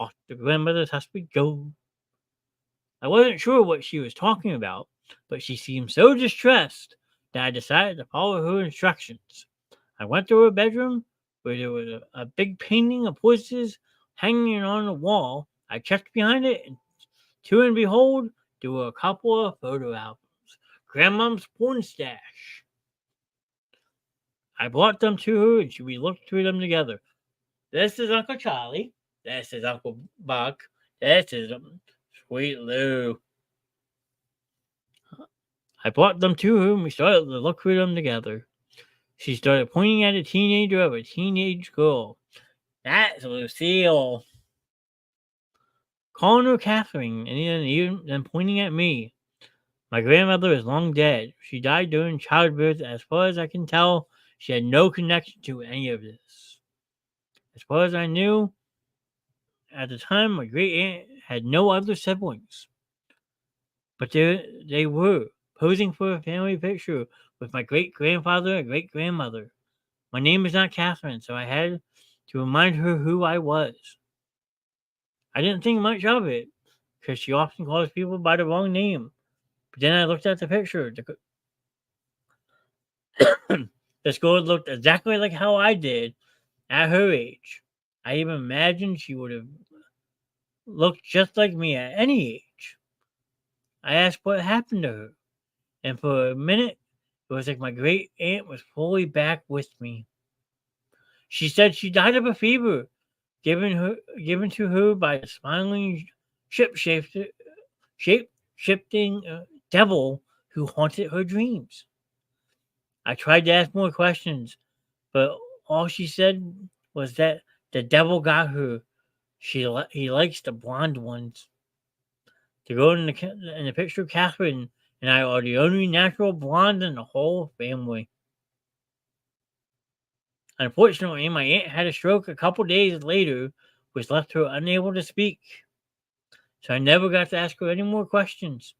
Off to grandmother's house we go. I wasn't sure what she was talking about, but she seemed so distressed that I decided to follow her instructions. I went to her bedroom where there was a big painting of horses hanging on the wall. I checked behind it, and to and behold, there were a couple of photo albums. Grandmom's porn stash. I brought them to her, and we looked through them together. This is Uncle Charlie. This is Uncle Buck. This is Sweet Lou. I brought them to her, and we started to look through them together. She started pointing at a teenager of a teenage girl. That's Lucille. Calling her Catherine, and then pointing at me. My grandmother is long dead. She died during childbirth. As far as I can tell, she had no connection to any of this. As far as I knew, at the time, my great aunt had no other siblings. But there they were, posing for a family picture with my great grandfather and great grandmother. My name is not Catherine, so I had to remind her who I was. I didn't think much of it, because she often calls people by the wrong name. But then I looked at the picture. This girl looked exactly like how I did at her age. I even imagined she would have looked just like me at any age. I asked what happened to her, and for a minute, it was like my great aunt was fully back with me. She said she died of a fever given to her by the smiling shape shifting devil who haunted her dreams. I tried to ask more questions, but all she said was that the devil got her. He likes the blonde ones. The girl in the picture, Catherine, and I are the only natural blonde in the whole family. Unfortunately, my aunt had a stroke a couple days later, which left her unable to speak. So I never got to ask her any more questions.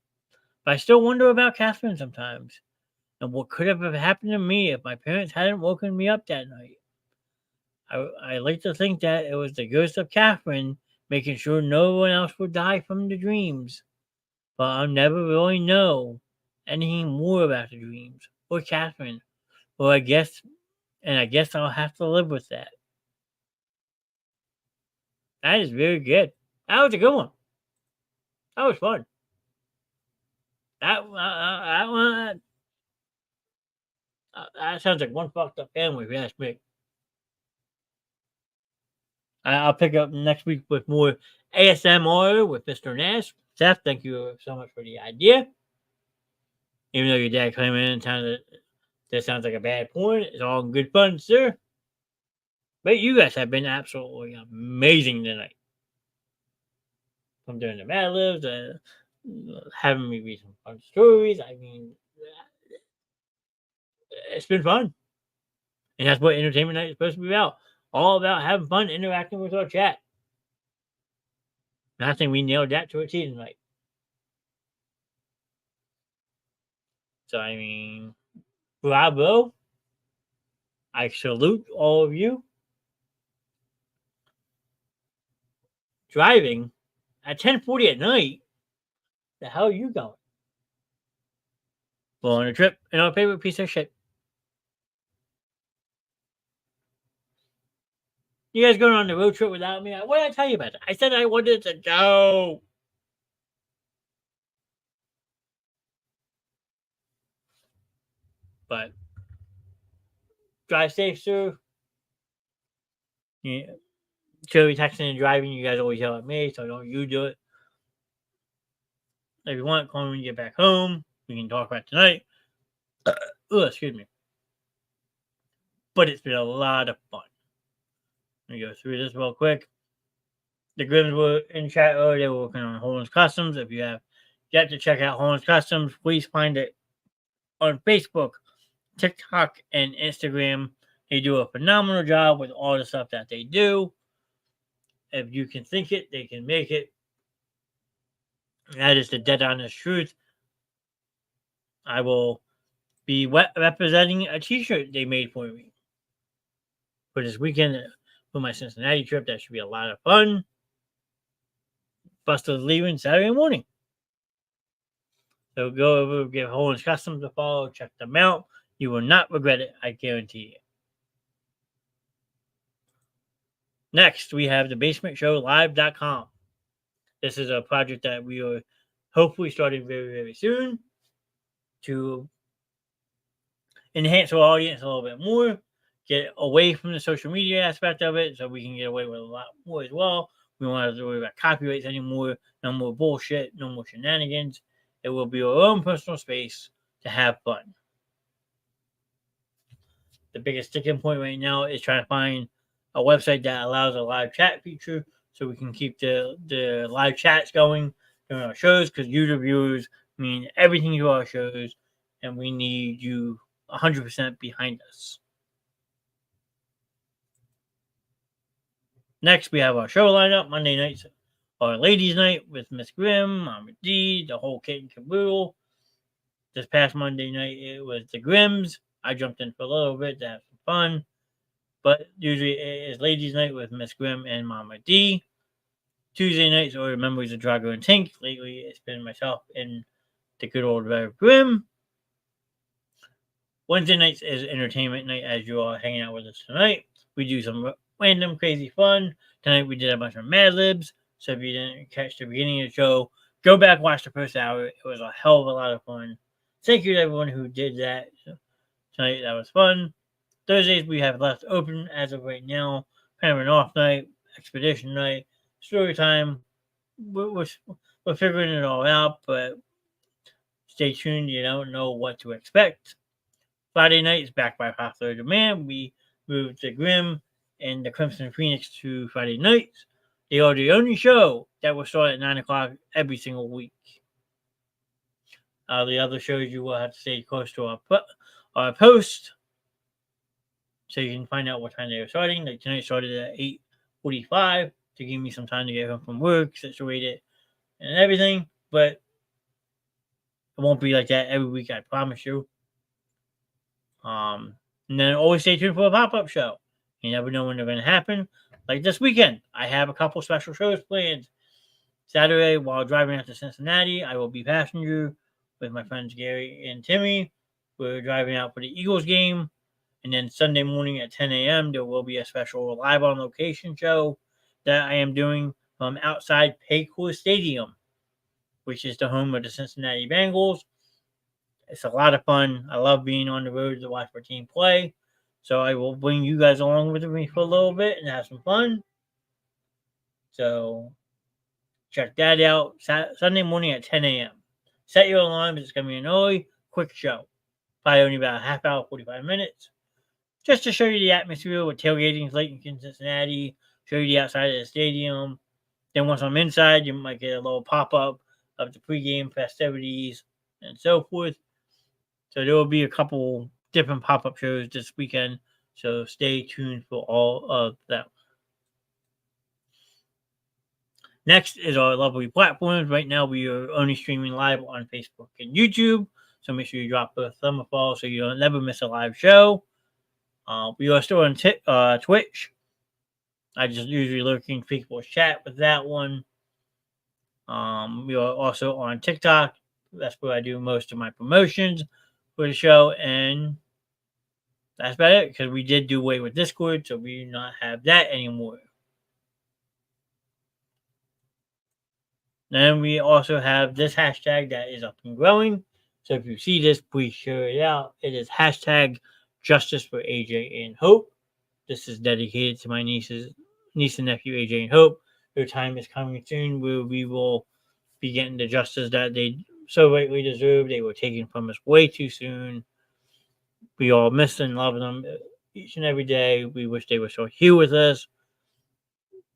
But I still wonder about Catherine sometimes, and what could have happened to me if my parents hadn't woken me up that night. I like to think that it was the ghost of Catherine making sure no one else would die from the dreams. But I'll never really know anything more about the dreams or Catherine. Well, I guess I'll have to live with that. That is very good. That was a good one. That was fun. That sounds like one fucked up family, if you ask me. I'll pick up next week with more ASMR with Mr. Nash. Seth, thank you so much for the idea. Even though your dad came in and sounded that sounds like a bad point, it's all in good fun, sir. But you guys have been absolutely amazing tonight. From doing the Mad Libs, having me read some fun stories. I mean, it's been fun. And that's what Entertainment Night is supposed to be about. All about having fun, interacting with our chat. And I think we nailed that to a T tonight. So, I mean, bravo. I salute all of you. Driving at 10:40 at night. The hell are you going? Well, on a trip in our favorite piece of shit. You guys going on the road trip without me? What did I tell you about that? I said I wanted to go. But drive safe, sir. Yeah. Should be texting and driving. You guys always yell at me, so don't you do it. If you want, call me when you get back home. We can talk about tonight. Excuse me. But it's been a lot of fun. Let me go through this real quick. The Grims were in chat earlier. They were working on Holland's Customs. If you have yet to check out Holland's Customs, please find it on Facebook, TikTok, and Instagram. They do a phenomenal job with all the stuff that they do. If you can think it, they can make it. That is the dead honest truth. I will be representing a T-shirt they made for me for this weekend for my Cincinnati trip. That should be a lot of fun. Buster's leaving Saturday morning. So go over, give Holland's Customs a follow, check them out. You will not regret it, I guarantee you. Next, we have the basementshowlive.com. This is a project that we are hopefully starting very, very soon to enhance our audience a little bit more, get away from the social media aspect of it so we can get away with a lot more as well. We don't have to worry about copyrights anymore, no more bullshit, no more shenanigans. It will be our own personal space to have fun. The biggest sticking point right now is trying to find a website that allows a live chat feature so we can keep the live chats going during our shows, because you, the viewers, mean everything to our shows, and we need you 100% behind us. Next, we have our show lineup. Monday nights, our ladies' night with Miss Grimm, Mama D, the whole kit and caboodle. This past Monday night, it was the Grimms. I jumped in for a little bit to have some fun. But usually it is ladies' night with Miss Grimm and Mama D. Tuesday nights are Memories of Drago and Tink. Lately, it's been myself and the good old Rev Grimm. Wednesday nights is entertainment night, as you are hanging out with us tonight. We do some random crazy fun. Tonight we did a bunch of Mad Libs. So if you didn't catch the beginning of the show, go back, watch the first hour. It was a hell of a lot of fun. Thank you to everyone who did that tonight. That was fun. Thursdays we have left open as of right now. Kind of an off night, expedition night, story time. We're figuring it all out, but stay tuned. You don't know what to expect. Friday night is back by popular demand. We moved the Grimm and the Crimson Phoenix to Friday nights. They are the only show that will start at 9 o'clock every single week. The other shows you will have to stay close to our post, so you can find out what time they are starting. Like tonight started at 8:45 to give me some time to get home from work, situated, and everything. But it won't be like that every week, I promise you. And then always stay tuned for a pop-up show. You never know when they're going to happen. Like this weekend, I have a couple special shows planned. Saturday, while driving out to Cincinnati, I will be passenger with my friends Gary and Timmy. We're driving out for the Eagles game. And then Sunday morning at 10 a.m., there will be a special live on location show that I am doing from outside Paycor Stadium, which is the home of the Cincinnati Bengals. It's a lot of fun. I love being on the road to watch our team play. So I will bring you guys along with me for a little bit and have some fun. So check that out. Sunday morning at 10 a.m. Set your alarms. It's going to be an early, quick show. Probably only about a half hour, 45 minutes. Just to show you the atmosphere with tailgating late in Cincinnati, show you the outside of the stadium. Then once I'm inside, you might get a little pop-up of the pregame festivities and so forth. So there will be a couple different pop-up shows this weekend, so stay tuned for all of them. Next is our lovely platforms. Right now, we are only streaming live on Facebook and YouTube, so make sure you drop a thumb up follow so you'll never miss a live show. We are still on Twitch. I just usually lurking people's chat with that one. We are also on TikTok. That's where I do most of my promotions for the show, and that's about it, because we did do away with Discord, so we do not have that anymore. Then we also have this hashtag that is up and growing. So if you see this, please share it out. It is hashtag Justice for AJ and Hope. This is dedicated to my niece and nephew, AJ and Hope. Their time is coming soon where we will be getting the justice that they so rightly deserve. They were taken from us way too soon. We all miss and love them each and every day. We wish they were still here with us.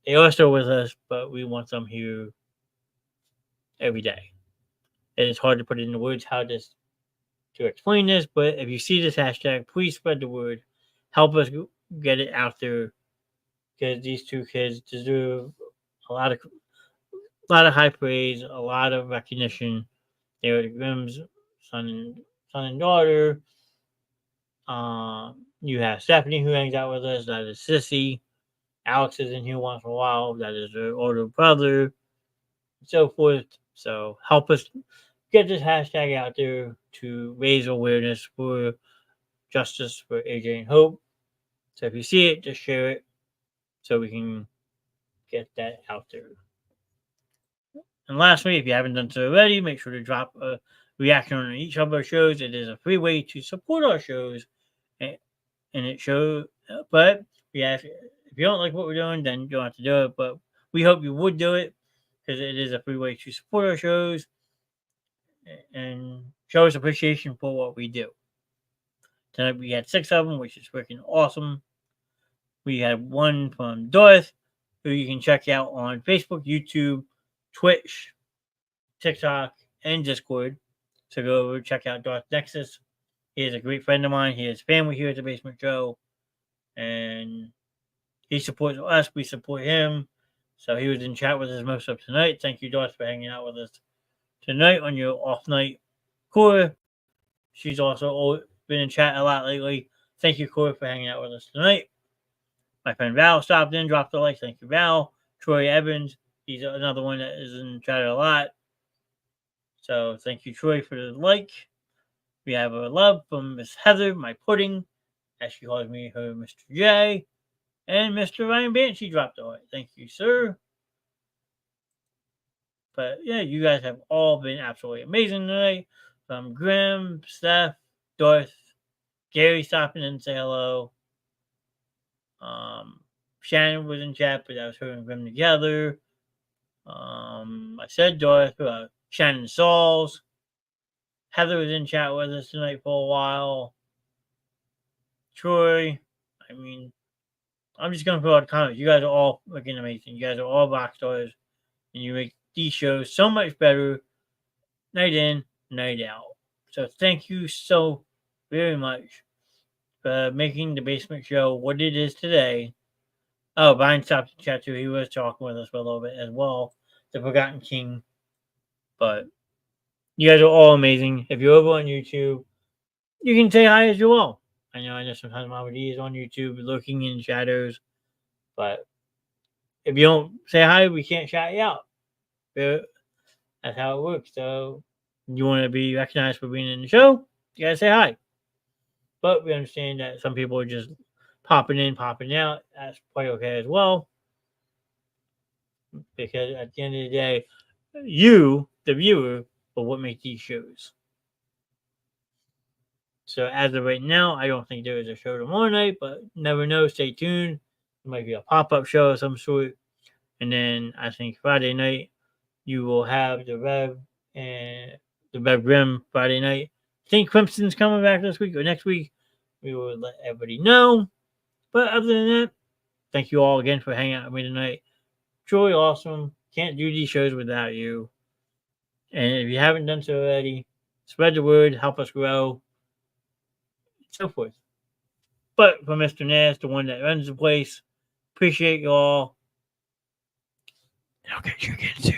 They are still with us, but we want them here every day. It is hard to put it into words how this to explain this, but if you see this hashtag, please spread the word. Help us get it out there because these two kids deserve a lot of high praise, a lot of recognition. They were the Grimm's son and daughter. You have Stephanie who hangs out with us. That is Sissy. Alex is in here once in a while. That is her older brother, and so forth. So help us get this hashtag out there to raise awareness for justice for AJ and Hope. So if you see it, just share it so we can get that out there. And lastly, if you haven't done so already, make sure to drop a reaction on each of our shows. It is a free way to support our shows, and it shows. But if you don't like what we're doing, then you don't have to do it. But we hope you would do it because it is a free way to support our shows and show us appreciation for what we do. Tonight we had 6 of them, which is freaking awesome. We had one from Dorth, who you can check out on Facebook, YouTube, Twitch, TikTok, and Discord. So go over check out Darth Nexus. He is a great friend of mine. He has family here at the Basement Show. And he supports us. We support him. So he was in chat with us most of tonight. Thank you, Darth, for hanging out with us tonight on your off night. Cora, she's also been in chat a lot lately. Thank you, Cora, for hanging out with us tonight. My friend Val stopped in, dropped a like. Thank you, Val. Troy Evans, he's another one that is in chat a lot. So thank you, Troy, for the like. We have a love from Miss Heather, my pudding, as she calls me her Mr. J. And Mr. Ryan Banshee dropped a like. Thank you, sir. But yeah, you guys have all been absolutely amazing tonight. From Grim, Steph, Dorth, Gary stopping in and say hello. Shannon was in chat, but that was her and Grim together. I said Dorth, Shannon Sauls. Heather was in chat with us tonight for a while. Troy, I mean, I'm just going to put out the comments. You guys are all freaking amazing. You guys are all rock stars. And you make these shows so much better night in, night out. So thank you so very much for making the Basement Show what it is today. Oh, Brian stopped to chat too. He was talking with us for a little bit as well. The Forgotten King. But you guys are all amazing. If you're over on YouTube, you can say hi as well. I know sometimes Mama D is on YouTube lurking in shadows. But if you don't say hi, we can't shout you out. That's how it works. So you want to be recognized for being in the show, you gotta say hi. But we understand that some people are just popping in, popping out. That's quite okay as well. Because at the end of the day, you, the viewer, are what make these shows. So as of right now, I don't think there is a show tomorrow night, but never know. Stay tuned. It might be a pop-up show of some sort. And then I think Friday night, you will have the Rev and the Rev Grimm Friday night. I think Crimson's coming back this week or next week. We will let everybody know. But other than that, thank you all again for hanging out with me tonight. Truly awesome. Can't do these shows without you. And if you haven't done so already, spread the word, help us grow, and so forth. But for Mr. Nass, the one that runs the place, appreciate you all. And I'll catch you again soon.